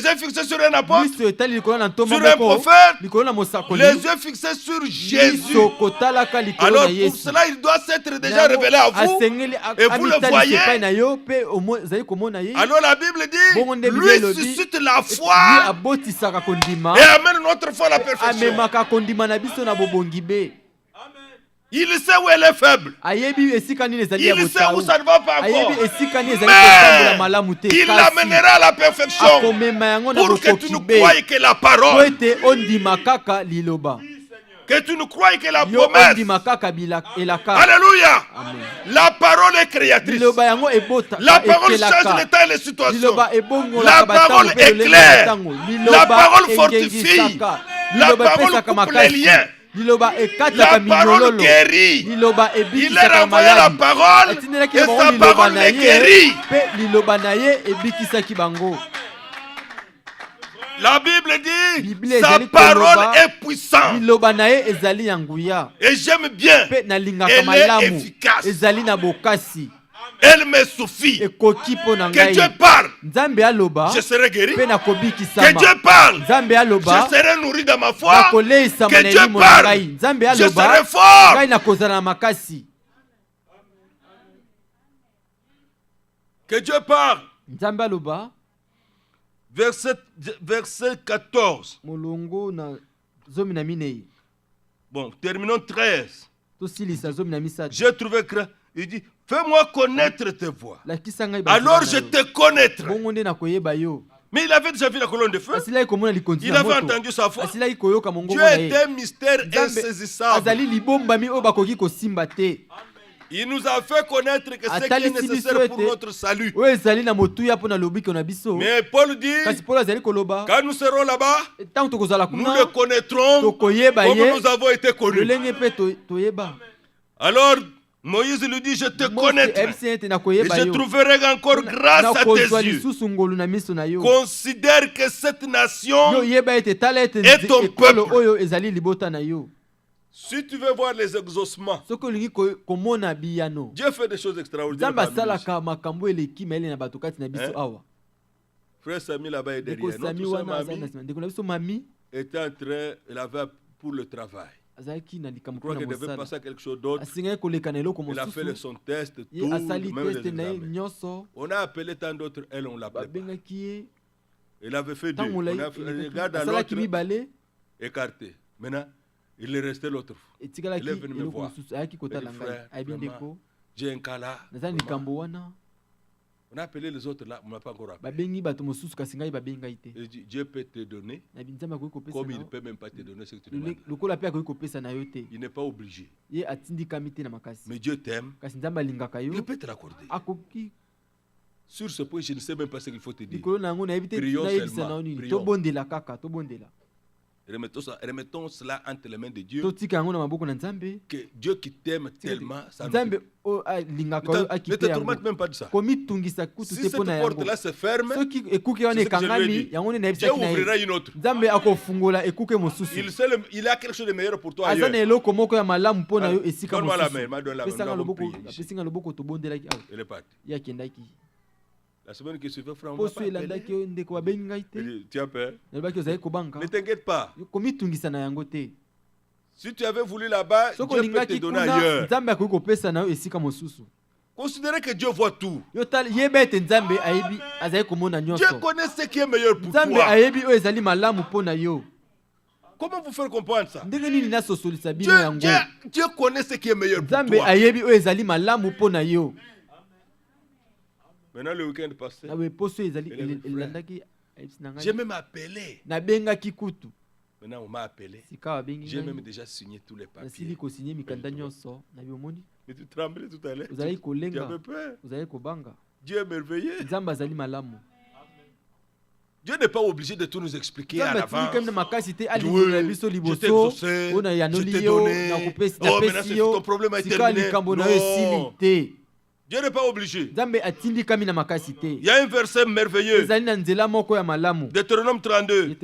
yeux fixés sur un apôtre. Sur un prophète. Les yeux fixés sur Jésus. Alors pour cela, il doit s'être déjà révélé à vous. Et vous le voyez. Alors la Bible dit, lui suscite la foi et amène notre foi à la perfection. Il sait où elle est faible. Il sait où ça ne va pas encore. Mais il l'amènera à la perfection pour que tu ne croies que la parole, que tu ne croies que la promesse. Alléluia. La parole est créatrice. La parole change l'état et les situations. La parole éclaire. La parole fortifie. La parole coupe les liens. La parole guérit. Il leur a envoyé la parole et sa parole les guérit. La Bible dit sa parole est puissante. Et j'aime bien. Elle est efficace. Elle me suffit. Que Dieu parle, je serai guéri. Que Dieu parle, je serai nourri dans ma foi. Que Dieu parle, je serai fort. Que Dieu parle. Verset 14. Bon, terminons 13. J'ai trouvé que il dit, fais-moi connaître tes voies. Alors je te connaîtrai. Mais il avait déjà vu la colonne de feu. Il avait entendu sa voix. Dieu est un mystère insaisissable. Il nous a fait connaître que ce qui est nécessaire pour notre salut. Mais Paul dit, quand nous serons là-bas, nous le connaîtrons comme nous avons été connus. Alors, Moïse lui dit, je te connaîtrai et je trouverai encore grâce à tes yeux. Considère que cette nation est ton peuple. Si tu veux voir les exaucements, Dieu fait des choses extraordinaires. Frère Samy là-bas est derrière. Notre mamie était en train, elle avait pour le travail. Je crois qu'elle devait passer à quelque chose d'autre. Il a fait son test, tout, même les examens. On a appelé tant d'autres, elle, on l'a appelé. Elle avait fait deux. On a fait, regarde à l'autre, écarté. Maintenant, il est resté l'autre fois. Il est venu me voir. Il dit, frère, vraiment, j'ai un cas là. On a appelé les autres là, on ne m'a pas encore appelé. Il dit, Dieu peut te donner, comme il ne peut même pas te donner ce que tu demandes. Il n'est pas obligé. Mais Dieu t'aime, il peut te l'accorder. Sur ce point, je ne sais même pas ce qu'il faut te dire. Prions seulement. Prions. Remettons cela entre les mains de Dieu. Que Dieu qui t'aime tellement, ça ne te tourmente même pas de ça. Si cette porte-là se ferme, c'est ce que je lui ai dit. Dieu ouvrira une autre. Il a quelque chose de meilleur pour toi ailleurs. Donne-moi la main, donne la main. Elle est partie. La semaine qui suivait, frère, on m'a appelé. Tu as peur? Ne t'inquiète pas. Si tu avais voulu là-bas, Dieu peut te donner ailleurs. Considérez que Dieu voit tout. Dieu connaît ce qui est meilleur pour toi. Comment vous faire comprendre ça? Dieu connaît ce qui est meilleur pour toi. Maintenant, le week-end passé, j'ai même appelé. Maintenant, on m'a appelé. J'ai même déjà signé tous les papiers. Mais tu tremblais tout à l'heure. Tu avais peur. Dieu est merveilleux. Dieu n'est pas obligé de tout nous expliquer à l'avance. Je t'ai exaucé, je t'ai donné. Oh, maintenant ton problème a été terminé. Non. Dieu n'est pas obligé. Il y a un verset merveilleux. Deutéronome 32.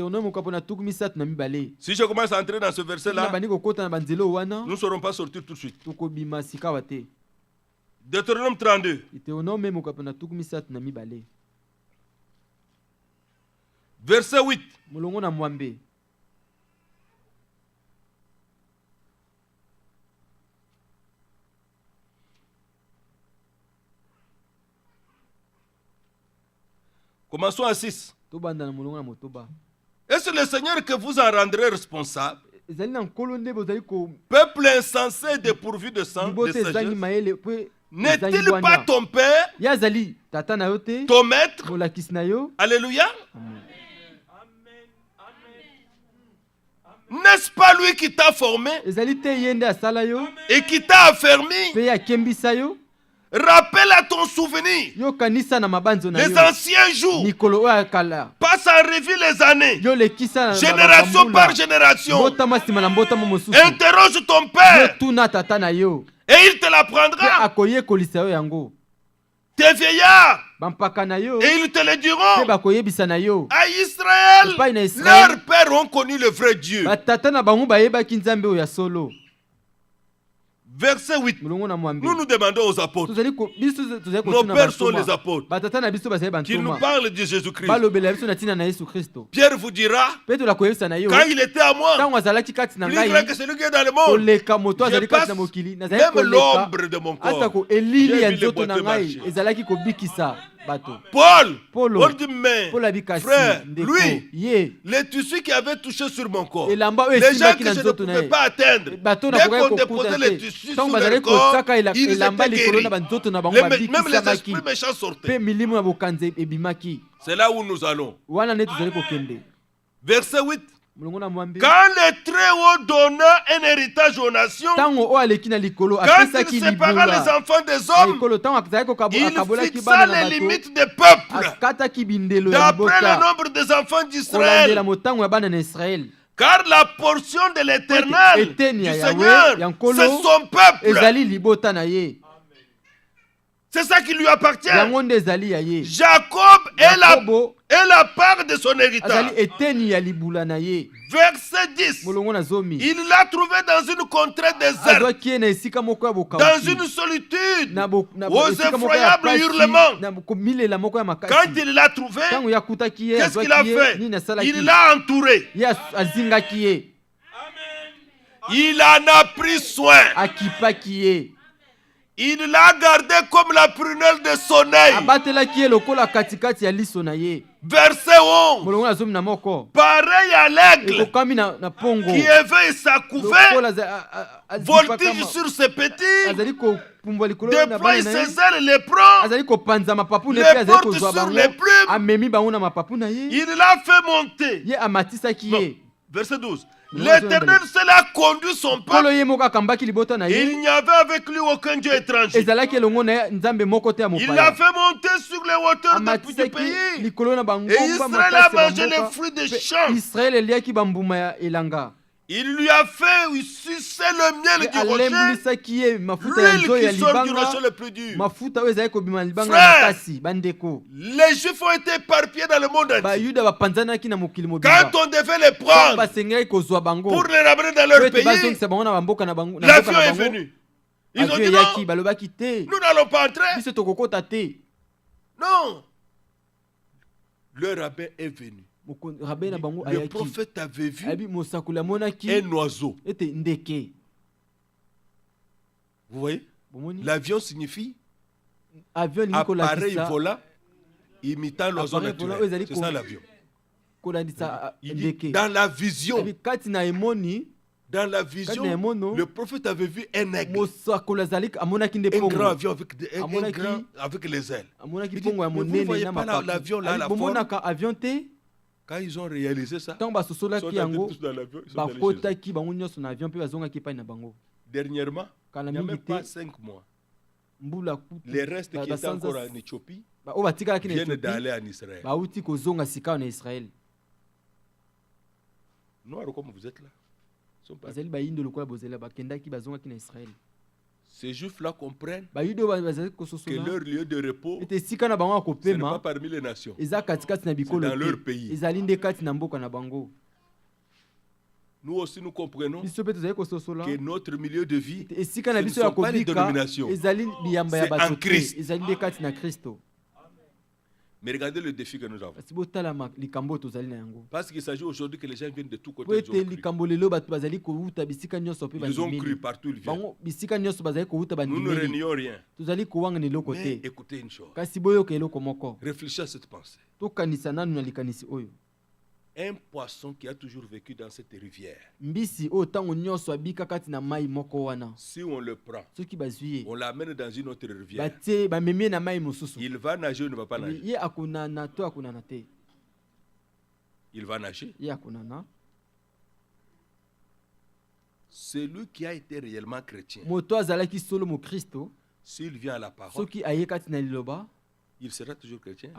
Si je commence à entrer dans ce verset-là, nous ne serons pas sortis tout de suite. Deutéronome 32. Verset 8. Commençons à 6. Est-ce le Seigneur que vous en rendrez responsable? Peuple insensé dépourvu de sang, de sagesse. N'est-il pas ton père, ton maître? Alléluia. N'est-ce pas lui qui t'a formé et qui t'a affermi? Rappelle à ton souvenir les anciens jours. Passe en revue les années, génération par génération. Interroge ton père et il te l'apprendra. Tes vieillards, et ils te le diront. À Israël, leurs pères ont connu le vrai Dieu. Verset 8. Nous nous demandons aux apôtres. Nos pères sont les apôtres. Qu'ils nous parlent de Jésus-Christ. Pierre vous dira, quand il était à moi, plus grand que celui qui est dans le monde, je passe même l'ombre de mon corps. J'ai vu les boiteux marcher. Paul dit, mais frère, lui, les tissus qui avaient touché sur mon corps, les gens que je ne pouvais pas atteindre, dès qu'on déposait les tissus sur leur corps, ils étaient guéris. Même les esprits méchants sortaient. C'est là où nous allons. Verset 8. Quand le Très-Haut donna un héritage aux nations, quand il sépara les enfants des hommes, il fixa les limites des peuples d'après le nombre des enfants d'Israël. Car la portion de l'Éternel, du Seigneur, c'est son peuple. C'est ça qui lui appartient. Jacob est la part de son héritage. Verset 10. Il l'a trouvé dans une contrée déserte, dans une solitude, aux effroyables hurlements. Quand il l'a trouvé, qu'est-ce qu'il a fait? Il l'a entouré. Il en a pris soin. Il l'a gardé comme la prunelle de son œil. Verset 11. Pareil à l'aigle qui éveille sa couvée, voltige sur ses petits, déploie ses ailes, les prend, les porte sur les plumes. Il l'a fait monter. Non. Verset 12. L'Éternel seul a conduit son peuple. Il n'y avait avec lui aucun Dieu étranger. Il l'a fait monter sur les hauteurs du pays. Et Israël a mangé les fruits des champs. Il lui a fait sucer le miel du rocher, l'huile qui sort du rocher le plus dur. Frère, les Juifs ont été éparpillés dans le monde entier. Quand on devait les prendre pour les ramener dans leur pays, l'avion est venu. Ils ont dit non, nous n'allons pas entrer. Non. Le rabbin est venu. Le prophète avait vu un oiseau. Vous voyez? L'avion signifie appareil volant imitant l'oiseau naturel. C'est ça l'avion. Dans la vision, le prophète avait vu un aigle. Un grand avion avec les ailes. Il dit, vous ne voyez pas l'avion là, la forme? Quand ils ont réalisé ça, ils sont allés tous dans l'avion. Dernièrement, il n'y a même pas 5 mois. Les restes qui étaient encore en Éthiopie viennent d'aller en Israël. Noirs comme vous êtes là. Ces Juifs-là comprennent que leur lieu de repos, ce n'est pas parmi les nations, c'est dans leur pays. Nous aussi, nous comprenons que notre milieu de vie, ce ne sont pas les dénominations, c'est en Christ. Mais regardez le défi que nous avons. Parce qu'il s'agit aujourd'hui que les gens viennent de tous côtés. Ils ont cru partout ils viennent. Nous ne réunions rien. Mais écoutez une chose. Réfléchissez à cette pensée. Un poisson qui a toujours vécu dans cette rivière, si on le prend, on l'amène dans une autre rivière, il va nager ou ne va pas nager? Il va nager. Celui qui a été réellement chrétien, s'il vient à la parole, il sera toujours chrétien.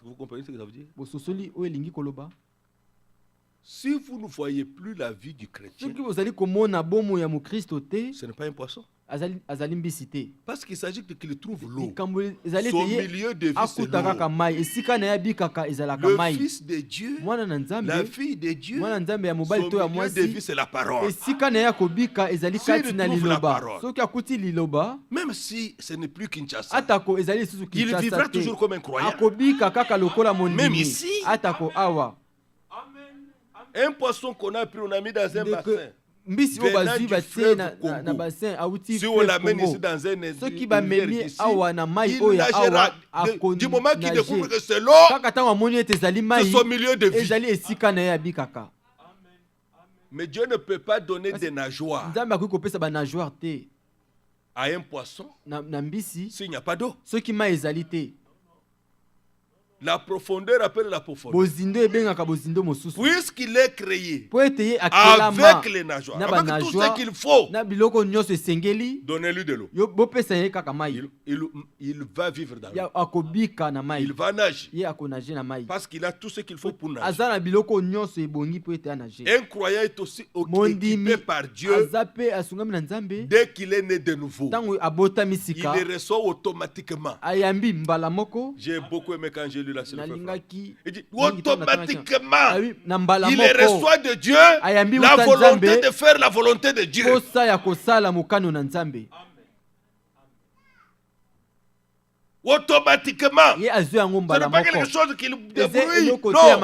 Vous comprenez ce que ça veut dire? Si vous ne voyez plus la vie du chrétien, ce n'est pas un poisson. Parce qu'il s'agit qu'il trouve l'eau. Son milieu de vie, c'est l'eau. Le Fils de Dieu, la fille de Dieu, son milieu de vie, c'est la parole. S'il trouve la parole, même si ce n'est plus Kinshasa, il vivra toujours comme un croyant. Même ici, un poisson qu'on a pris, on a mis dans un bassin. Si on l'amène ici dans un ici, il nagera. Du moment qu'il découvre que c'est l'eau, c'est son milieu de vie. Mais Dieu ne peut pas donner des nageoires à un poisson s'il n'y a pas d'eau. La profondeur appelle la profondeur. Puisqu'il est créé avec les nageoires, avec tout ce qu'il faut, donnez-lui de l'eau. Il va vivre dans l'eau. Il va nager. Parce qu'il a tout ce qu'il faut pour nager. Un croyant est aussi équipé par Dieu dès qu'il est né de nouveau. Il les reçoit automatiquement. J'ai beaucoup aimé quand j'ai lu la seule fois. Il dit automatiquement, il les reçoit de Dieu la volonté de faire la volonté de Dieu. Automatiquement. Ce n'est pas quelque chose qui le débrouille. Non.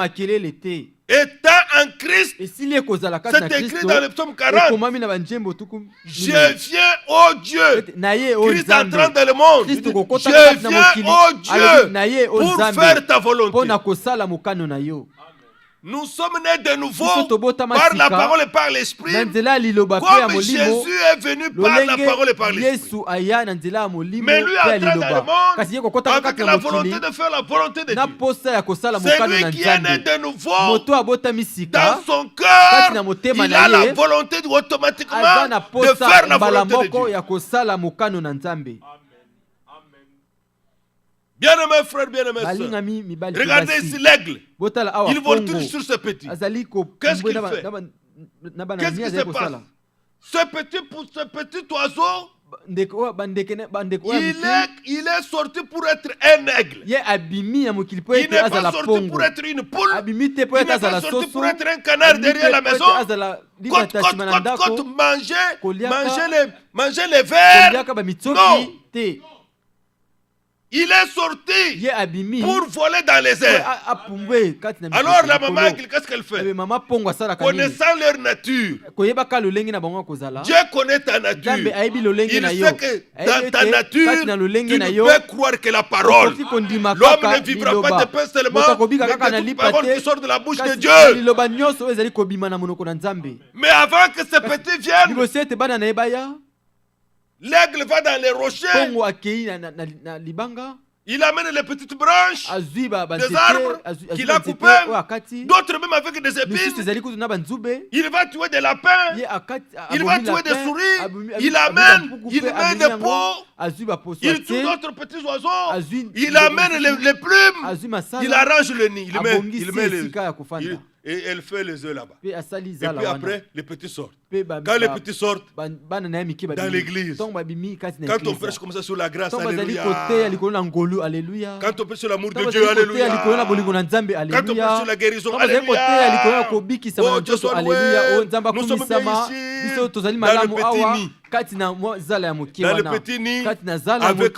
Étant en Christ, c'est écrit dans le psaume 40. Je viens, ô Dieu. Christ entrant dans le monde. Je viens, ô Dieu, pour faire ta volonté. Nous sommes nés de nouveau par la parole et par l'esprit, comme Jésus est venu par la parole et par l'esprit. Mais lui est entré dans le monde avec la volonté de faire la volonté de Dieu. C'est lui qui est né de nouveau. Dans son cœur, il a la volonté automatiquement de faire la volonté de Dieu. Bien-aimés frères, bien-aimés sœurs, regardez ici l'aigle. Il vole toujours sur ce petit. Qu'est-ce qu'il fait? Qu'est-ce qui se passe? Ce petit oiseau, il est sorti pour être un aigle. Il n'est pas sorti pour être une poule. Il n'est pas sorti pour être un canard derrière la maison. Côte, manger les vers. Non. Il est sorti pour voler dans les airs. Alors la maman, qu'est-ce qu'elle fait? Connaissant leur nature, Dieu connaît ta nature. Il sait que dans ta nature, tu ne peux croire que la parole. L'homme ne vivra pas de pain seulement, mais de toute parole qui sort de la bouche de Dieu. Mais avant que ce petit vienne, l'aigle va dans les rochers. Il amène les petites branches des arbres qu'il a coupées, d'autres même avec des épines. Il va tuer des lapins, il va tuer des souris, il met des pots, il tue d'autres petits oiseaux, il amène les plumes, il arrange le nid, il met les... Et elle fait les œufs là-bas. Et puis après, les petits sortent. Quand les petits sortent, dans l'église, quand on prêche comme ça sur la grâce, alléluia. Quand on prêche sur l'amour de Dieu, alléluia. Quand on prêche sur la guérison, alléluia. Oh, Dieu soit loué. Nous sommes bien ici, dans le petit nid, avec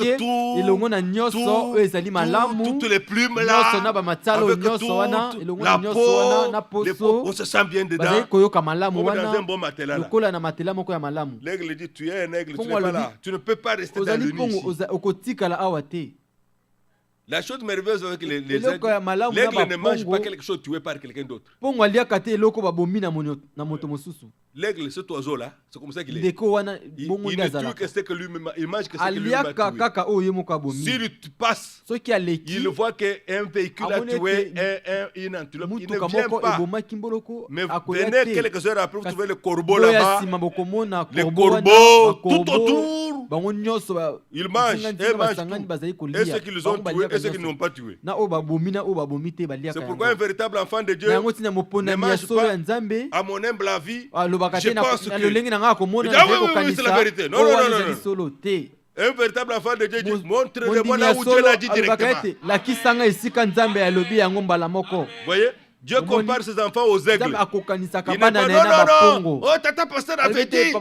toutes les plumes là, avec toute la peau, on se sent bien dedans, on est dans un bon matelas là. L'aigle dit, tu es un aigle, tu n'es pas là, tu ne peux pas rester dans le nid ici. La chose merveilleuse avec les aigles, l'aigle ne mange pas quelque chose tué par quelqu'un d'autre. L'aigle, cet oiseau-là, c'est comme ça qu'il est. Il ne tue que ce que lui-même, il mange que ce que lui-même a tué. S'il passe, il voit qu'un véhicule a tué une antilope, il ne vient pas. Mais venez quelques heures après, vous trouvez le corbeau là-bas, les corbeaux tout autour. Ils mangent, et mangent tout. Et ceux qui les ont tués, et ceux qui n'ont pas tué. C'est pourquoi un véritable enfant de Dieu ne mange pas, à mon humble avis. Je pense que... oui, c'est la vérité. Non. Un véritable enfant de Dieu dit, montre-moi là où Dieu l'a dit directement. Vous voyez? Dieu compare ses enfants aux aigles. Il n'est pas, non. Oh, tata pasteur avait dit.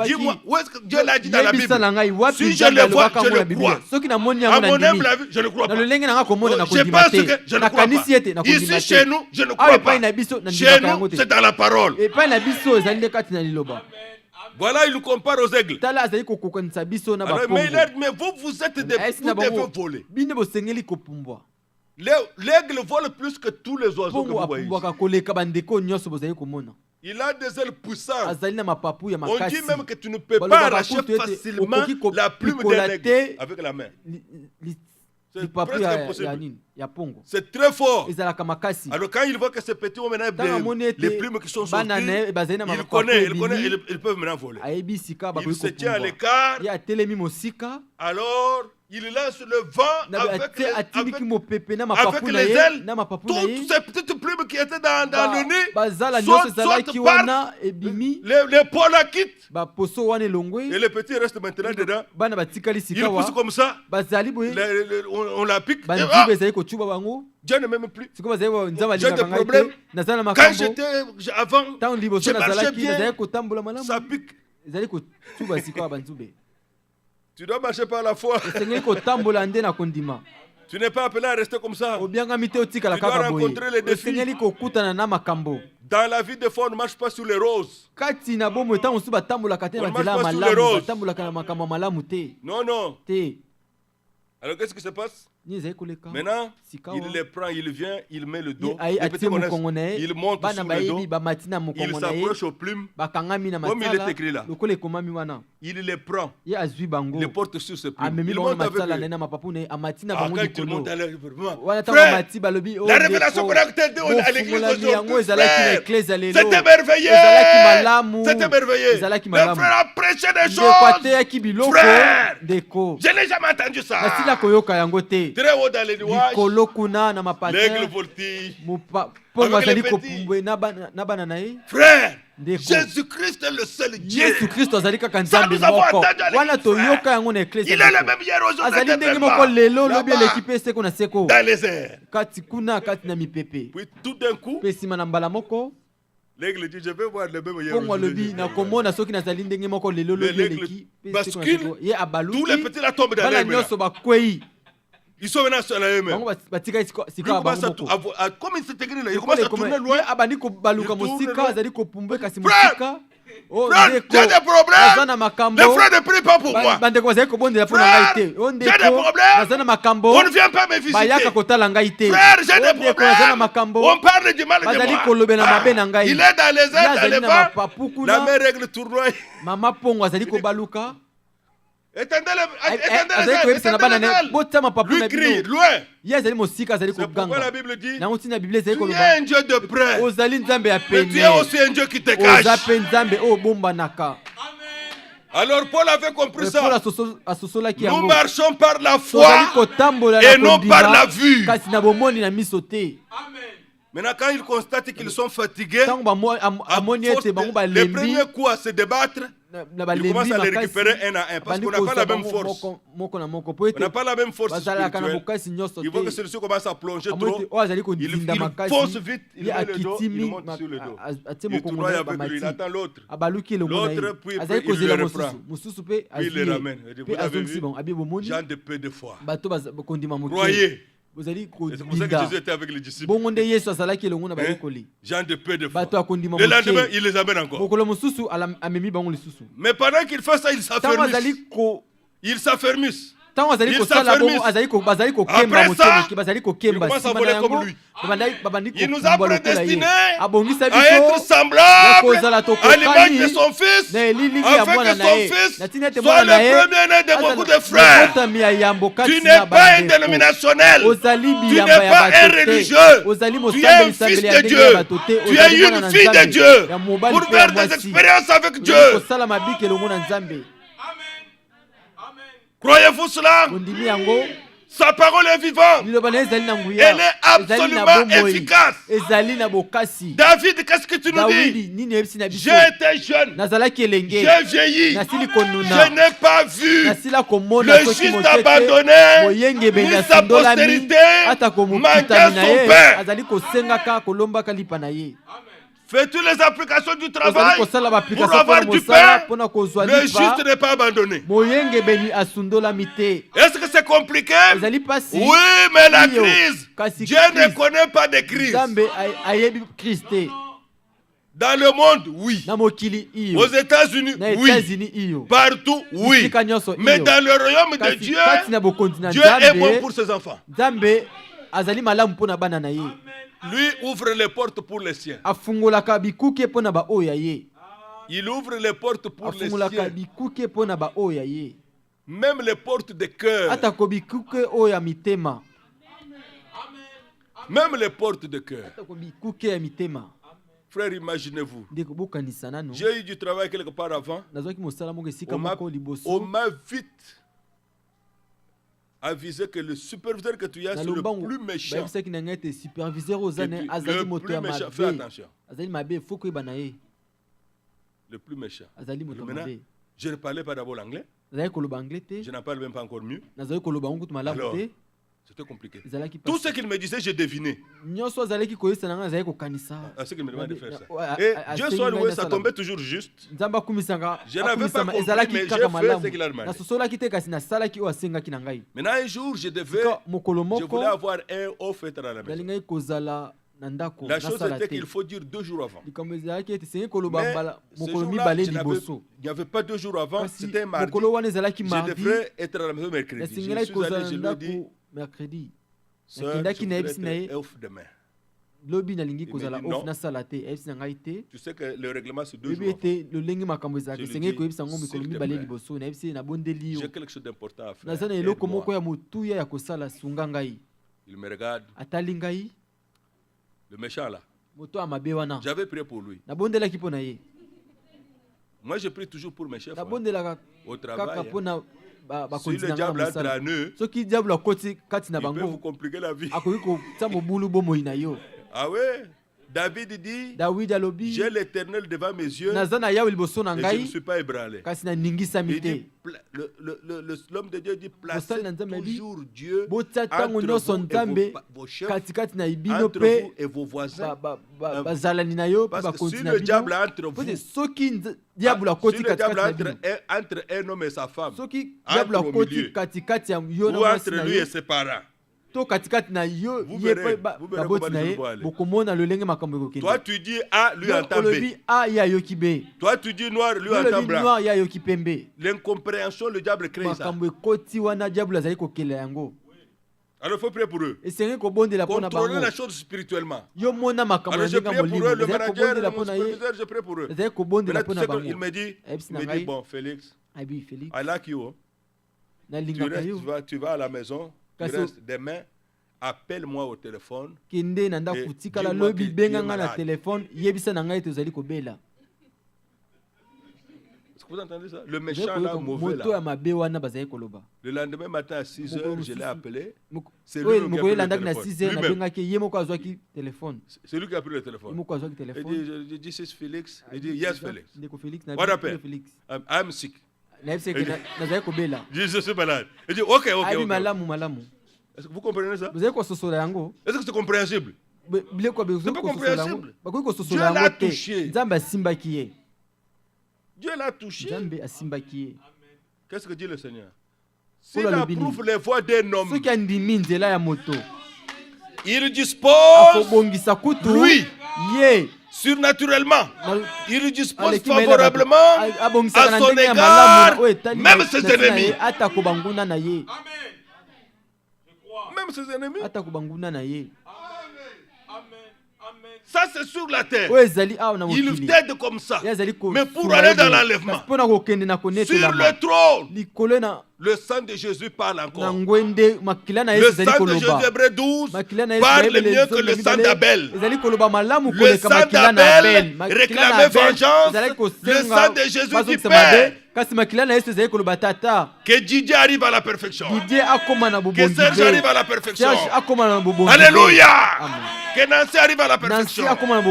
Dis-moi, où est-ce que Dieu l'a dit dans la Bible? Si je le vois, je le crois. À mon humble avis, je ne crois pas. Je pense que je ne crois pas. Ici, chez nous, je ne crois pas. Chez nous, c'est dans la parole. Voilà, il nous compare aux aigles. Alors, mais vous êtes des devez voler. L'aigle vole plus que tous les oiseaux que vous voyez. Il a des ailes puissantes. On dit même que tu ne peux pas arracher facilement la plume d'un aigle avec la main. C'est presque impossible. C'est très fort. Alors quand il voit que ce petit homme a les plumes qui sont sorties, il connaît, ils peuvent maintenant voler. Il se tient à l'écart. Alors il lance le vent avec les ailes. Toutes ces petites plumes qui étaient dans le nez sautent par les poils la quittent. Et le petit reste maintenant dedans. Il pousse comme ça. On la pique. Dieu ne m'aime plus. J'ai des problèmes. Quand j'étais avant, je marchais bien. Ça pique. Tu dois marcher par la foi. Tu n'es pas appelé à rester comme ça. Tu dois rencontrer les défis. Dans la vie de foi, on ne marche pas sur les roses. On ne marche pas sur les roses. Non. Alors qu'est-ce qui se passe? Maintenant, il les prend, il vient, il met le dos. Les petits connaissent, il monte sur le dos, il s'approche aux plumes, comme il est écrit là. Il les prend, il les porte sur ses plumes. Il monte avec eux. Quand il monte à l'air, frère, la révélation qu'on a obtenue à l'église aujourd'hui, c'était merveilleux. C'était merveilleux. Le frère a prêché des choses. Frère, je n'ai jamais entendu ça. Très haut dans les nuages, l'aigle voltige, avec les petits. Frère, Jésus-Christ est le seul Dieu. Ça nous avons entendu à l'église. Il est le même hier aujourd'hui, dans les airs. Puis tout d'un coup, l'aigle dit, je vais voir le même hier aujourd'hui. L'aigle bascule, tous les petits là tombent dans l'air. Ils sont maintenant sur la eux-mêmes. Comme il s'est écrit là, il commence à tourner loin. Frère, j'ai des problèmes. Les frères ne prient pas pour moi. Frère, j'ai des problèmes. On ne vient pas me visiter. Frère, j'ai des problèmes. On parle du mal de moi. Il est dans les airs, dans les vents. La mère règle tournoie. Étendez lui crie loin. C'est pourquoi la Bible dit, tu es un Dieu de près, mais tu es aussi un Dieu qui te cache. Alors Paul avait compris ça. Nous marchons par la foi et non par la vue. Maintenant, quand ils constatent qu'ils sont fatigués, les premiers coups à se débattre, ils commencent à les récupérer un à un parce qu'on n'a pas la même force. On n'a pas la même force spirituelle. Il faut que celui-ci commence à plonger trop. Il fonce vite, il met le dos, il monte sur le dos. Il tourne avec lui, il attend l'autre. L'autre, puis il le reprend. Puis il le ramène. Vous avez vu, Jean de peu de foi. Croyez. C'est pour ça que Jésus était avec les disciples. Jean de peu de foi. Le lendemain, il les amène encore. Mais pendant qu'il fait ça, ils s'affermissent. Après ça, il commence à voler comme lui. Il nous a prédestinés à être semblables à l'image de son fils, afin que son fils soit le premier-né de beaucoup de frères. Tu n'es pas un dénominationnel, tu n'es pas un religieux, tu es un fils de Dieu, tu es une fille de Dieu, pour faire des expériences avec Dieu. Croyez-vous cela? Sa parole est vivante. Elle est absolument efficace. David, qu'est-ce que tu nous dis? J'ai été jeune. J'ai vieilli. Je n'ai pas vu le juste abandonné, ni sa postérité manquer son pain. Fais-tu les applications du travail pour avoir du pain? Le juste n'est pas abandonné. Est-ce que c'est compliqué? Oui, mais la crise, Dieu ne connaît pas de crise. Dans le monde, oui. Aux États-Unis, oui. Partout, oui. Mais dans le royaume de Dieu, Dieu est bon pour ses enfants. Lui ouvre les portes pour les siens. Il ouvre les portes pour les siens. Même les portes de cœur. Même les portes de cœur. Frère, imaginez-vous. J'ai eu du travail quelque part avant. On m'a vite aviser que le superviseur que tu as, c'est le plus méchant. Le plus méchant, fais attention. Le plus méchant. Maintenant, je ne parlais pas d'abord l'anglais. Je n'en parle même pas encore mieux. Alors, c'était compliqué. Tout ce qu'il me disait, j'ai deviné. Ce qu'il me demandait de faire ça. Et Dieu soit loué, ça tombait toujours juste. Je n'avais pas compris, mais j'ai fait ce qu'il a demandé. Maintenant, un jour, je voulais avoir un haut fête à la maison. La chose était qu'il faut dire 2 jours avant. Mais ce jour-là, il n'y avait pas 2 jours avant, c'était un mardi. Je devrais être à la maison mercredi. Je suis allé, je lui ai dit, mercredi Sœur, je off demain. Lobi nalingi kozala off na salate ebisi ngai te. Tu sais que le règlement c'est 2 jours. Le lengi makambo ezaka senge ko ebisa ngombe ko mibale liboso na ebisi na bondeli yo. J'ai quelque chose d'important à faire. Nazana eloko moko ya motuya ya kosala sunga ngai. Il me regarde. Atali ngai. Le méchant là. Moto amabe wana. J'avais prié pour lui. Na bondela ki pona ye. Moi je prie toujours pour mes chefs. Na bondela au travail. Si le diable entre en eux, il peut vous compliquer la vie. Ah ouais? David dit, j'ai l'Éternel devant mes yeux et je ne suis pas ébranlé. Il dit, l'homme de Dieu dit, placez toujours Dieu entre vous et vos chefs, entre vous et vos voisins. Parce que si le diable entre vous, si le diable entre un homme et sa femme, entre au milieu, ou entre lui et ses parents, vous verrez comment toi tu dis A, lui entend B. Toi tu dis noir, lui entend blanc. L'incompréhension, le diable crée ça. Alors il faut prier pour eux. Contrôler la chose spirituellement. Alors je prie pour eux, le manager, le superviseur, je prie pour eux. Il me dit, bon Félix, I like you. Tu vas à la maison. Demain, appelle-moi au téléphone. Est-ce que vous entendez ça? Le méchant là, mauvais là. Le lendemain matin à 6h, je l'ai appelé. C'est lui qui a pris le téléphone. C'est lui qui a pris le téléphone. Il dit, c'est Félix. Il dit, yes Félix. What happened? I'm sick. Je suis malade. Il dit, ok. Est-ce que vous comprenez ça? Est-ce que c'est compréhensible? C'est pas compréhensible. Dieu l'a touché. Dieu l'a touché. Qu'est-ce que dit le Seigneur? S'il approuve les voies d'un homme, il dispose, lui, surnaturellement, il dispose favorablement à son égard, même ses ennemis. Même ses ennemis. Ça c'est sur la terre. Il t'aide comme ça. Mais pour aller dans l'enlèvement, sur le trône, le sang de Jésus parle encore. Le sang de Jésus, Hébreux 12, parle mieux que le sang d'Abel. Le sang d'Abel réclamait vengeance. Le sang de Jésus dit Père. Que Didier arrive à la perfection. Que Serge arrive à la perfection. Alléluia. Que Nancy arrive à la perfection.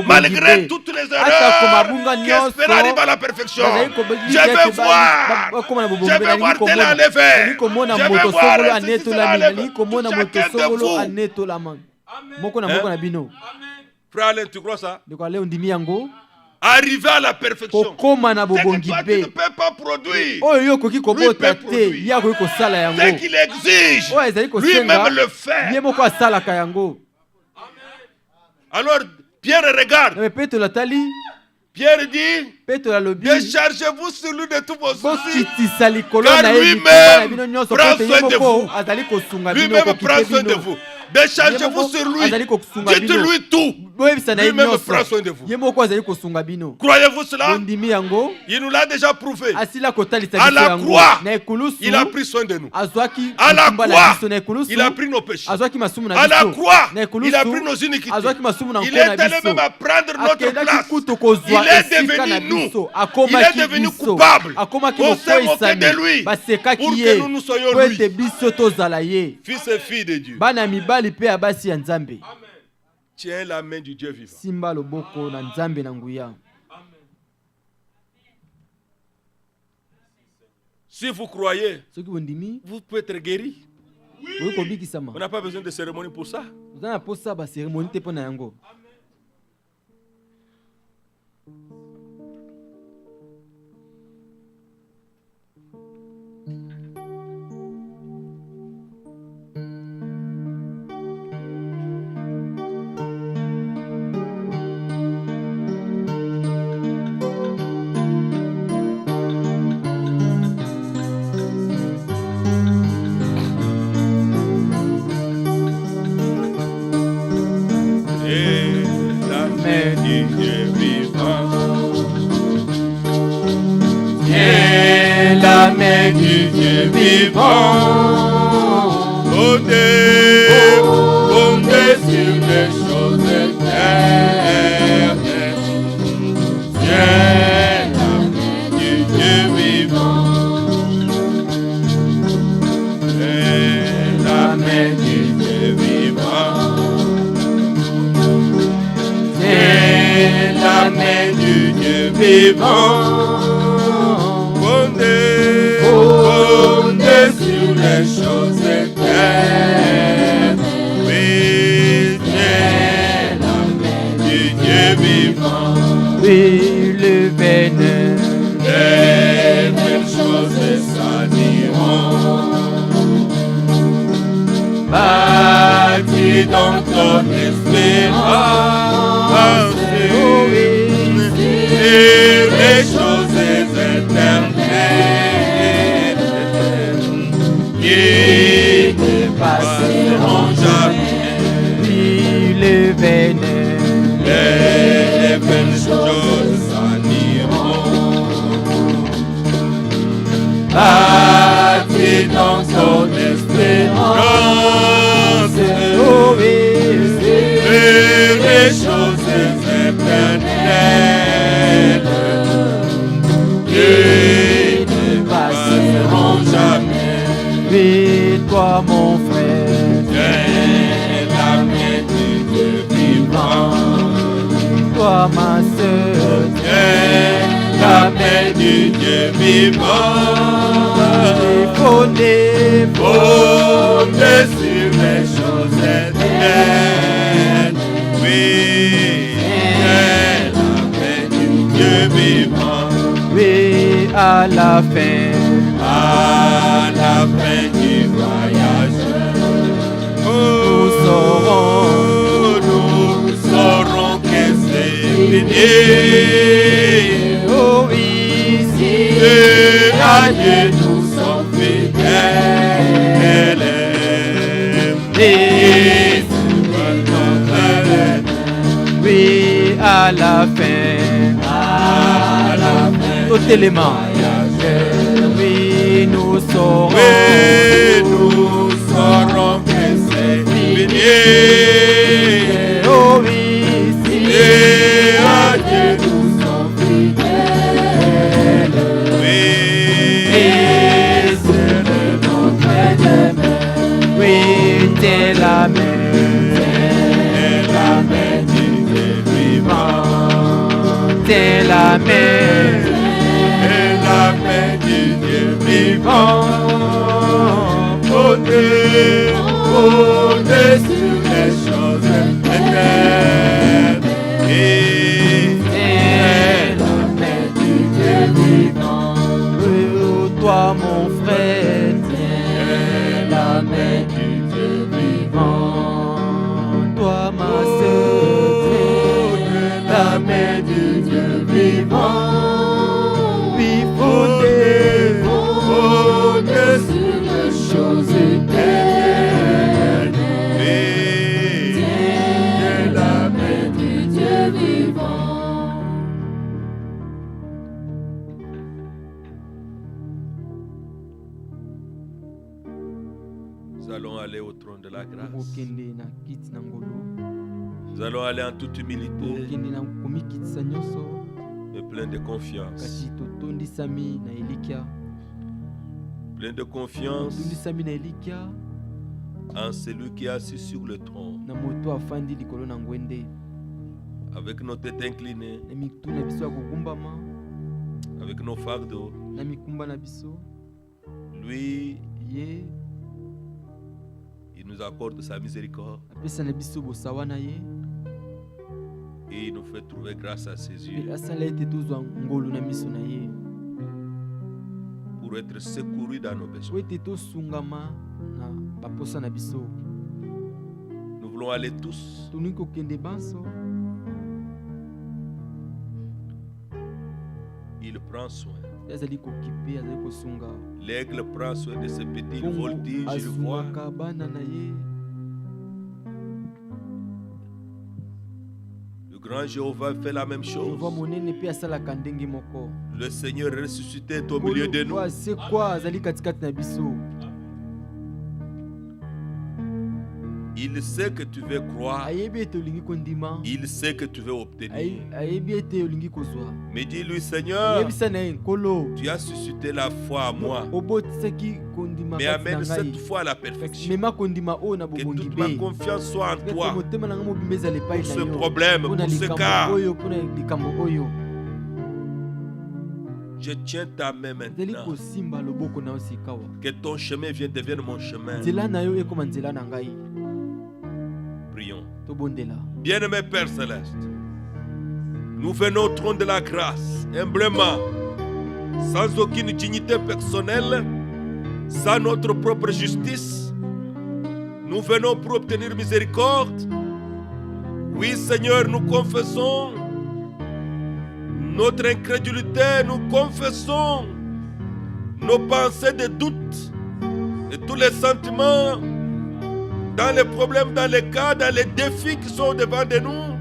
Malgré toutes les erreurs, qu'Espère arrive à la perfection. Je vais voir tel en effet. Je vais voir chacun de vous. Frère Alain, tu crois ça? Arriver à la perfection. C'est que toi, tu ne peux pas produire. Lui peut produire. C'est qu'il exige. Lui-même le fait. Alors, Pierre regarde. Pierre dit, déchargez-vous sur lui de tous vos soucis. Car lui-même prend soin de vous. Lui-même prend soin de vous. Déchargez-vous sur lui. Dites-lui tout. Lui-même prend soin de vous. Croyez-vous cela? Il nous l'a déjà prouvé. À la croix, il a pris soin de nous. À la croix, il a pris nos péchés. À la croix, il a pris nos iniquités. Il est allé même à prendre notre place. Il est devenu nous. Il est devenu coupable. On s'est moqué de lui pour que nous soyons lui. Fils et filles de Dieu. Tiens la main du Dieu vivant. Si vous croyez, vous pouvez être guéri. On n'a pas besoin de cérémonie pour ça. vivant. Fondé sur les choses éternelles. Tiens la main du Dieu vivant. Tiens la main du Dieu vivant. Tiens la main du Dieu vivant. Fondé sur les choses éternelles. Oui, tiens la main du Dieu vivant. Oui, le vénère. Les belles choses s'aniront. Bâtis dans ton espérance. Sur les choses éternelles qui ne passeront jamais. Oui, le vénère. Les belles choses s'aniront. Bâtis dans ton espérance. Sur les choses éternelles qui ne passeront jamais. Oui, toi mon frère, tiens la main du Dieu vivant. Toi ma sœur, tiens la main du Dieu vivant. Fondé sur les choses éternelles. Oui, tiens la main du Dieu vivant. Oui, à la fin du voyage, nous saurons que c'est fini. Oh oui, si à Dieu nous sommes fidèles. Oui, à la fin, tout élément. Oui, nous saurons que c'est fini. Oh oui, si à Dieu nous sommes fidèles. Oui, c'est le nom de Dieu. Oui, t'es la main. T'es la main du Dieu vivant. T'es la main. T'es la main du Dieu vivant. Fondé sur les choses éternelles. Et t'es la main du Dieu vivant. Oui, toi mon frère, T'es la main du Dieu vivant. toi ma sœur, La main du Dieu vivant. oui, fondé sur les choses éternelles. Oui, tiens la main du Dieu vivant. Nous allons aller au trône de la grâce. Nous allons aller en toute humilité et plein de confiance. Plein de confiance en celui qui est assis sur le trône. Avec nos têtes inclinées, avec nos fardeaux, lui, il nous accorde sa miséricorde et il nous fait trouver grâce à ses yeux pour être secourus dans nos besoins. Nous voulons aller tous. Il prend soin. L'aigle prend soin de ses petits voltiges, il voit. Le grand Jéhovah fait la même chose. Le Seigneur ressuscité est au milieu de nous. Il sait que tu veux croire. Il sait que tu veux obtenir. Mais dis-lui, Seigneur, tu as suscité la foi à moi. Mais amène cette foi à la perfection. Que toute ma confiance soit en toi. Pour ce problème, pour ce cas. Je tiens ta main maintenant. Que ton chemin devienne mon chemin. Prions. Bien-aimé Père Céleste, nous venons au trône de la grâce, humblement, sans aucune dignité personnelle, sans notre propre justice. Nous venons pour obtenir miséricorde. Oui, Seigneur, nous confessons notre incrédulité, nous confessons nos pensées de doute et tous les sentiments dans les problèmes, dans les cas, dans les défis qui sont devant de nous.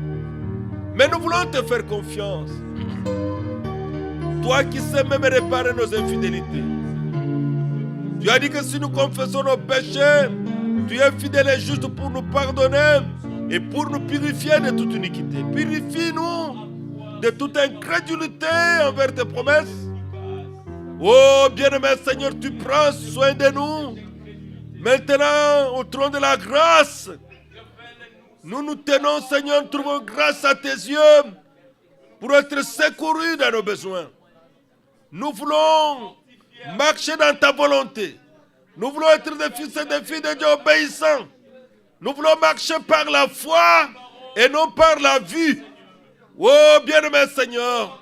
Mais nous voulons te faire confiance. Toi qui sais même réparer nos infidélités. Tu as dit que si nous confessons nos péchés, tu es fidèle et juste pour nous pardonner et pour nous purifier de toute iniquité. Purifie-nous de toute incrédulité envers tes promesses. Oh bien-aimé Seigneur, tu prends soin de nous. Maintenant, au trône de la grâce, nous nous tenons, Seigneur, nous trouvons grâce à tes yeux pour être secourus dans nos besoins. Nous voulons marcher dans ta volonté. Nous voulons être des fils et des filles de Dieu obéissants. Nous voulons marcher par la foi et non par la vue. Oh, bien-aimé Seigneur,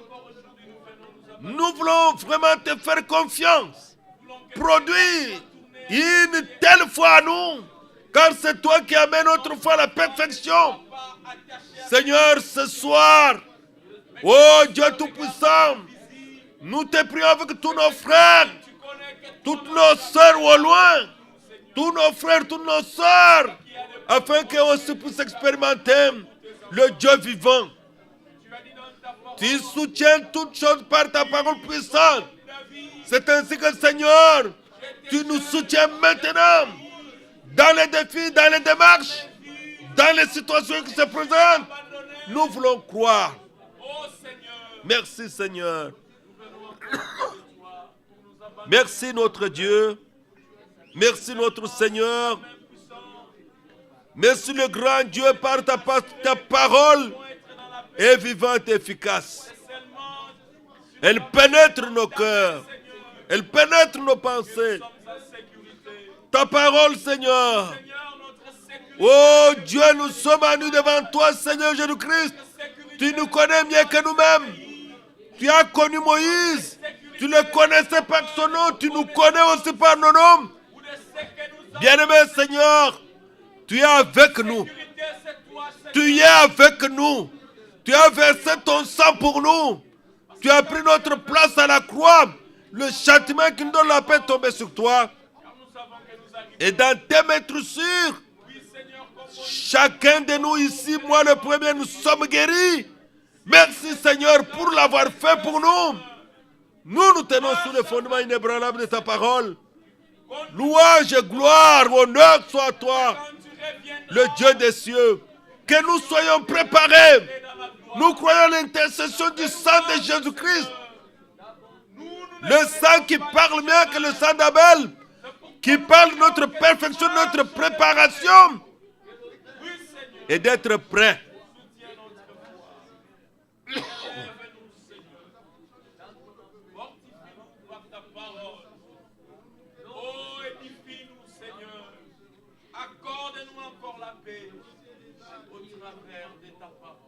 nous voulons vraiment te faire confiance. Produire une telle foi à nous, car c'est toi qui amènes notre foi à la perfection. Seigneur, ce soir, oh Dieu Tout-Puissant, nous te prions avec tous nos frères, toutes nos sœurs au loin, tous nos frères, toutes nos sœurs, afin qu'on puisse expérimenter le Dieu vivant. Tu soutiens toutes choses par ta parole puissante. C'est ainsi que, Seigneur, tu nous soutiens maintenant dans les défis, dans les démarches, dans les situations qui se présentent. Nous voulons croire. Merci, Seigneur. Merci, notre Dieu. Merci, notre Seigneur. Merci, le grand Dieu, par ta parole est vivante et efficace. Elle pénètre nos cœurs. Elle pénètre nos pensées. Ta parole, Seigneur. Oh Dieu, nous sommes à nous devant toi, Seigneur Jésus-Christ. Tu nous connais mieux que nous-mêmes. Tu as connu Moïse. Tu le connaissais par son nom. Tu nous connais aussi par nos noms. Bien-aimé Seigneur, tu es avec nous. Tu es avec nous. Tu as versé ton sang pour nous. Tu as pris notre place à la croix. Le châtiment qui nous donne la paix est tombé sur toi. Et dans tes maîtresses, chacun de nous ici, moi le premier, nous sommes guéris. Merci Seigneur pour l'avoir fait pour nous. Nous tenons sous le fondement inébranlable de ta parole. Louange, gloire, honneur soit à toi, le Dieu des cieux. Que nous soyons préparés. Nous croyons l'intercession du sang de Jésus-Christ. Le sang qui parle mieux que le sang d'Abel, qui parle de notre perfection, de notre préparation, et d'être prêt. Accorde-nous encore la paix au travers de ta parole.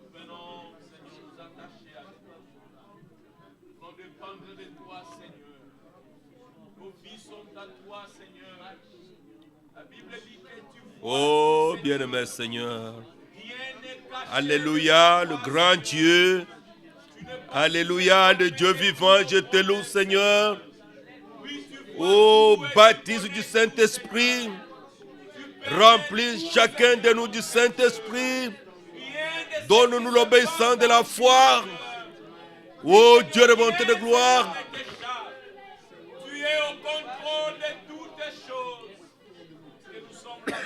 Nous venons, Seigneur, nous attacher à toi. Nous voulons dépendre de toi, Seigneur. Nos vies sont à toi, Seigneur. La Bible dit que tu vois. Oh, bien-aimé Seigneur. Alléluia, le grand Dieu. Alléluia, le Dieu vivant, je te loue, Seigneur. Oh, baptise du Saint-Esprit. Remplis chacun de nous du Saint-Esprit. Donne-nous l'obéissance de la foi. Oh Dieu de bonté de gloire. Tu es au contrôle de toutes choses. Et nous sommes là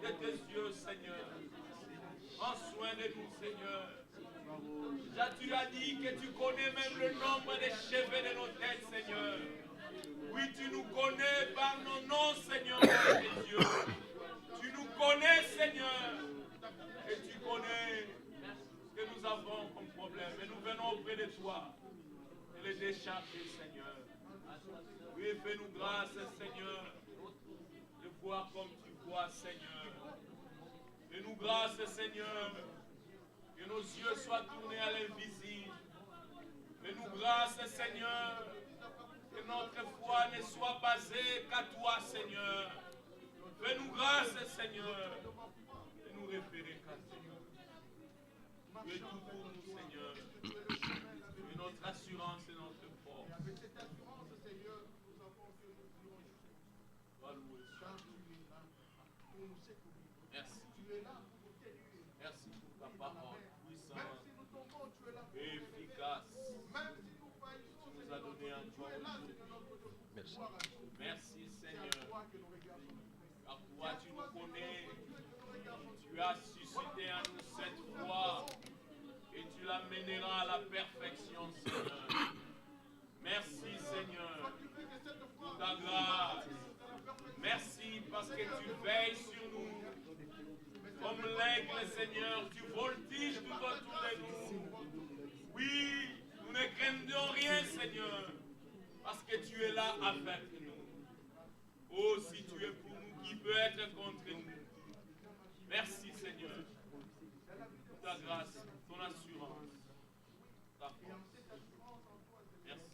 de tes yeux, Seigneur. Prends soin de nous, Seigneur. Tu as dit que tu connais même le nombre des cheveux de nos têtes, Seigneur. Oui, tu nous connais par nos noms, Seigneur, mon Dieu. Tu nous connais, Seigneur. Et tu connais ce que nous avons comme problème. Et nous venons auprès de toi et les décharger, Seigneur. Oui, fais-nous grâce, Seigneur, de voir comme tu vois, Seigneur. Fais-nous grâce, Seigneur, que nos yeux soient tournés à l'invisible. Fais-nous grâce, Seigneur, que notre foi ne soit basée qu'à toi, Seigneur. Fais-nous grâce, Seigneur, de nous référer qu'à toi. Tu es tout pour nous, Seigneur. Tu es notre assurance et notre force. Merci. Merci pour ta parole puissante et efficace. Tu nous as donné encore aujourd'hui. Merci. Merci, Seigneur. Car toi, tu nous connais. Tu as suscité en nous cette foi et tu l'amèneras à la perfection, Seigneur. Merci, Seigneur, pour ta grâce. Merci parce que tu veilles sur nous. Comme l'aigle, Seigneur, tu voltiges tout autour de nous. Oui, nous ne craignons rien, Seigneur, parce que tu es là avec nous. Oh, si tu es pour nous, qui peut être contre nous? Merci, Seigneur, pour ta grâce, ton assurance, ta force. Merci.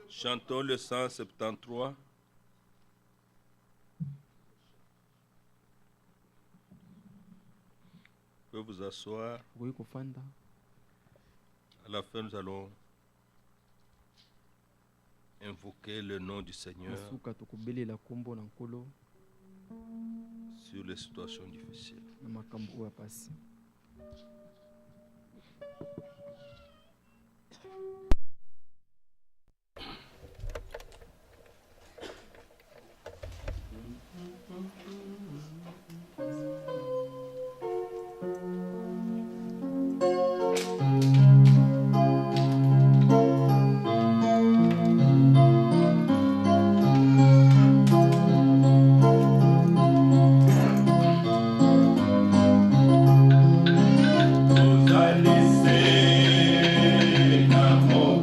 Chantons le 173. Vous pouvez vous asseoir. À la fin, nous allons invoquer le nom du Seigneur sur les situations difficiles. Nous a laissé l'amour.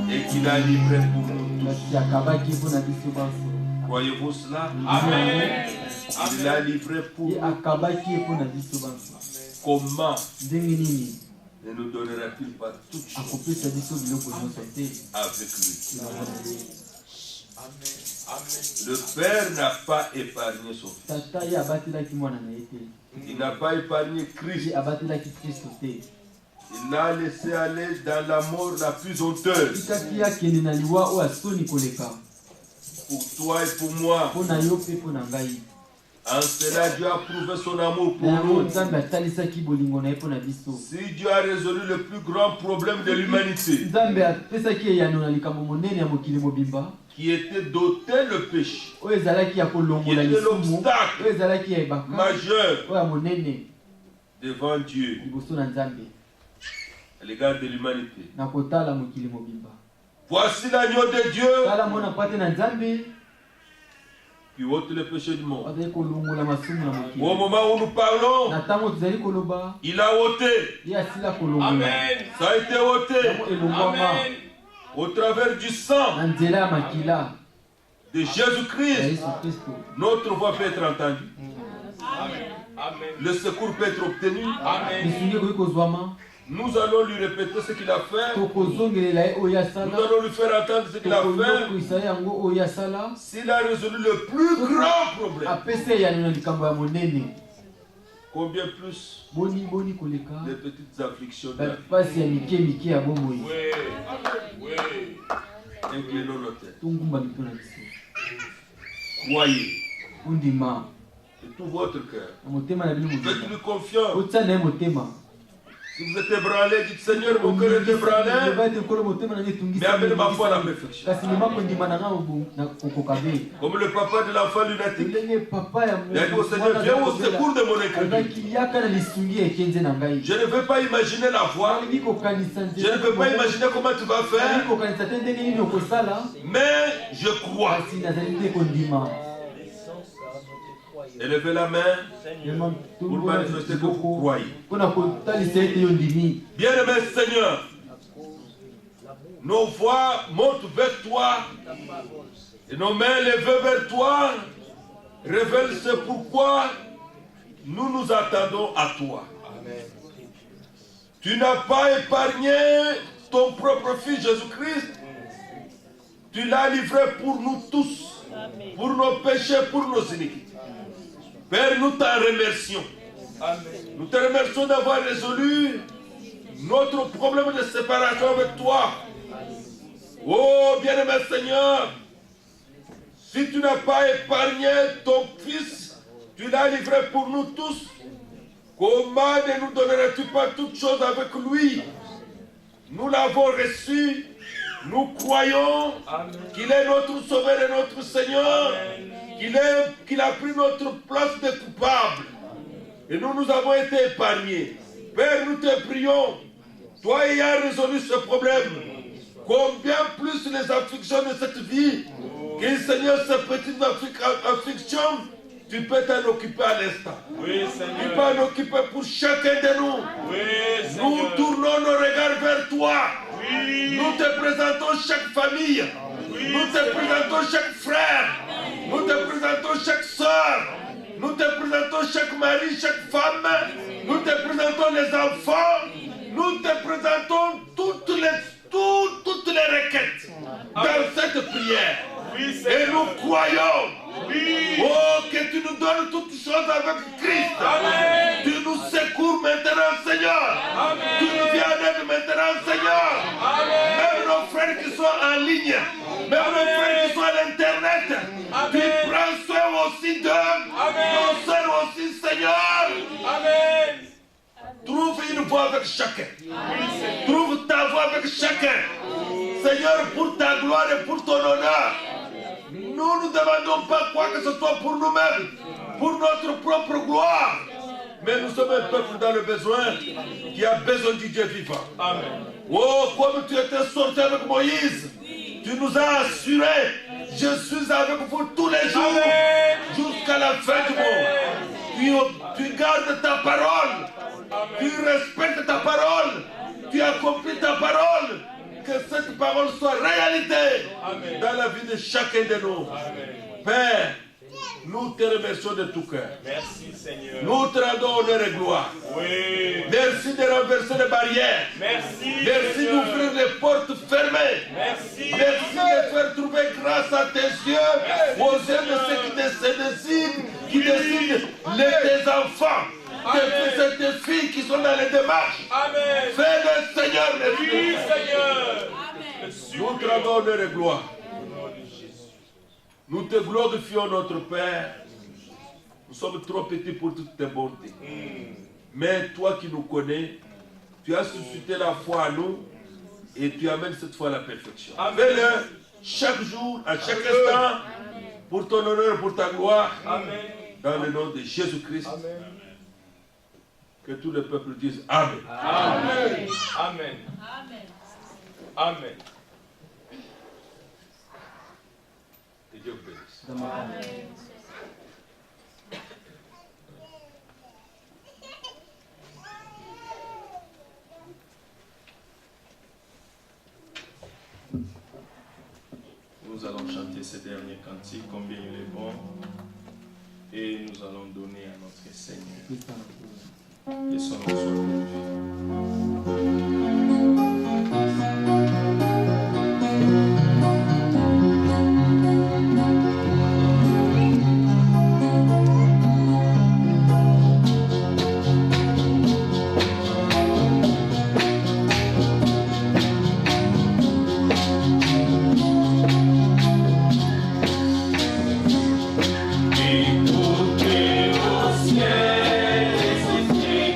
Et qu'il a livré pour nous tous. Croyez-vous cela? Amen. Il a livré pour nous. Comment ne nous donnera-t-il pas toutes choses avec lui? Le Père n'a pas épargné son Fils. Il n'a pas épargné Christ. Il l'a laissé aller dans la mort la plus honteuse. Pour toi et pour moi. En cela, Dieu a prouvé son amour pour nous. Si Dieu a résolu le plus grand problème de l'humanité, qui était d'ôter le péché, qui était l'obstacle majeur devant Dieu à l'égard de l'humanité. Voici l'agneau de Dieu qui ôte le péché du monde. Au moment où nous parlons, il a ôté. Amen. Ça a été ôté. Amen. Au travers du sang de Jésus-Christ, notre voix peut être entendue. Amen. Le secours peut être obtenu. Amen. Nous allons lui répéter ce qu'il a fait. Nous allons lui faire entendre ce qu'il a fait. S'il a résolu le plus grand problème, combien plus les petites afflictions. Inclinons nos têtes. Croyez de tout votre cœur. Faites-lui confiance. Si vous êtes ébranlé, dites Seigneur, mon cœur est ébranlé, mais amène ma foi à la perfection. Comme le papa de l'enfant lunatique, il a dit au Seigneur, viens au secours de mon incrédulité. Je ne veux pas imaginer la voie, je ne veux pas imaginer comment tu vas faire, mais je crois. Élevez la main pour manifester que vous croyez. Bien-aimé Seigneur, nos voix montent vers toi et nos mains levées vers toi révèlent ce pourquoi nous nous attendons à toi. Amen. Tu n'as pas épargné ton propre Fils Jésus-Christ. Tu l'as livré pour nous tous, pour nos péchés, pour nos iniquités. Père, nous t'en remercions. Amen. Nous te remercions d'avoir résolu notre problème de séparation avec toi. Oh, bien-aimé Seigneur, si tu n'as pas épargné ton Fils, tu l'as livré pour nous tous, comment ne nous donnerais-tu pas toutes choses avec lui? Nous l'avons reçu, nous croyons qu'il est notre Sauveur et notre Seigneur. Qu'il a pris notre place de coupable. Et nous avons été épargnés. Père, nous te prions, toi ayant résolu ce problème, combien plus les afflictions de cette vie, que Seigneur, ces petites afflictions, tu peux t'en occuper à l'instant. Oui, Seigneur. Tu peux en occuper pour chacun de nous. Oui, Seigneur. Nous tournons nos regards vers toi. Oui. Nous te présentons chaque famille. Oui, nous te présentons chaque frère. Nous te présentons chaque soeur. Nous te présentons chaque mari, chaque femme. Nous te présentons les enfants. Nous te présentons toutes les requêtes dans cette prière. Oui, et nous croyons, oui, que tu nous donnes toutes choses avec Christ. Amen. Tu nous secours maintenant, Seigneur. Amen. Tu nous viens en aide maintenant, Seigneur. Amen. Même nos frères qui sont en ligne, même nos frères qui sont à l'internet, tu prends soin aussi d'eux, nos soeurs aussi, Seigneur. Amen. Trouve une voie avec chacun. Trouve ta voie avec chacun. Seigneur, pour ta gloire et pour ton honneur. Nous ne demandons pas quoi que ce soit pour nous-mêmes, pour notre propre gloire. Mais nous sommes un peuple dans le besoin qui a besoin du Dieu vivant. Amen. Oh, comme tu étais sorti avec Moïse, tu nous as assuré, je suis avec vous tous les jours, jusqu'à la fin du monde. Tu gardes ta parole. Tu respectes ta parole. Tu accomplis ta parole. Que cette parole soit réalité dans la vie de chacun de nous. Père, nous te remercions de tout cœur. Merci Seigneur. Nous te rendons honneur et gloire. Oui. Merci de renverser les barrières. Merci. Merci d'ouvrir les portes fermées. Merci. Merci de faire trouver grâce à tes yeux aux yeux de ceux qui décident tes enfants. Tes fils et tes filles qui sont dans les démarches. Amen. Fais-le, Seigneur. Oui, Seigneur. Nous te rendons honneur et gloire. Nous te glorifions, notre Père. Nous sommes trop petits pour toutes tes bontés. Mais toi qui nous connais, tu as suscité la foi à nous et tu amènes cette foi à la perfection. Fais-le chaque jour, à chaque instant, pour ton honneur et pour ta gloire. Amen. Dans le nom de Jésus-Christ. Amen. Que tout le peuple dise Amen. Amen. Amen. Amen. Que Dieu vous bénisse. Amen. Nous allons chanter ce dernier cantique, combien il est bon, et nous allons donner à notre Seigneur. Et son nom soit glorifié. Écoutez au ciel, les esprits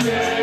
Yeah.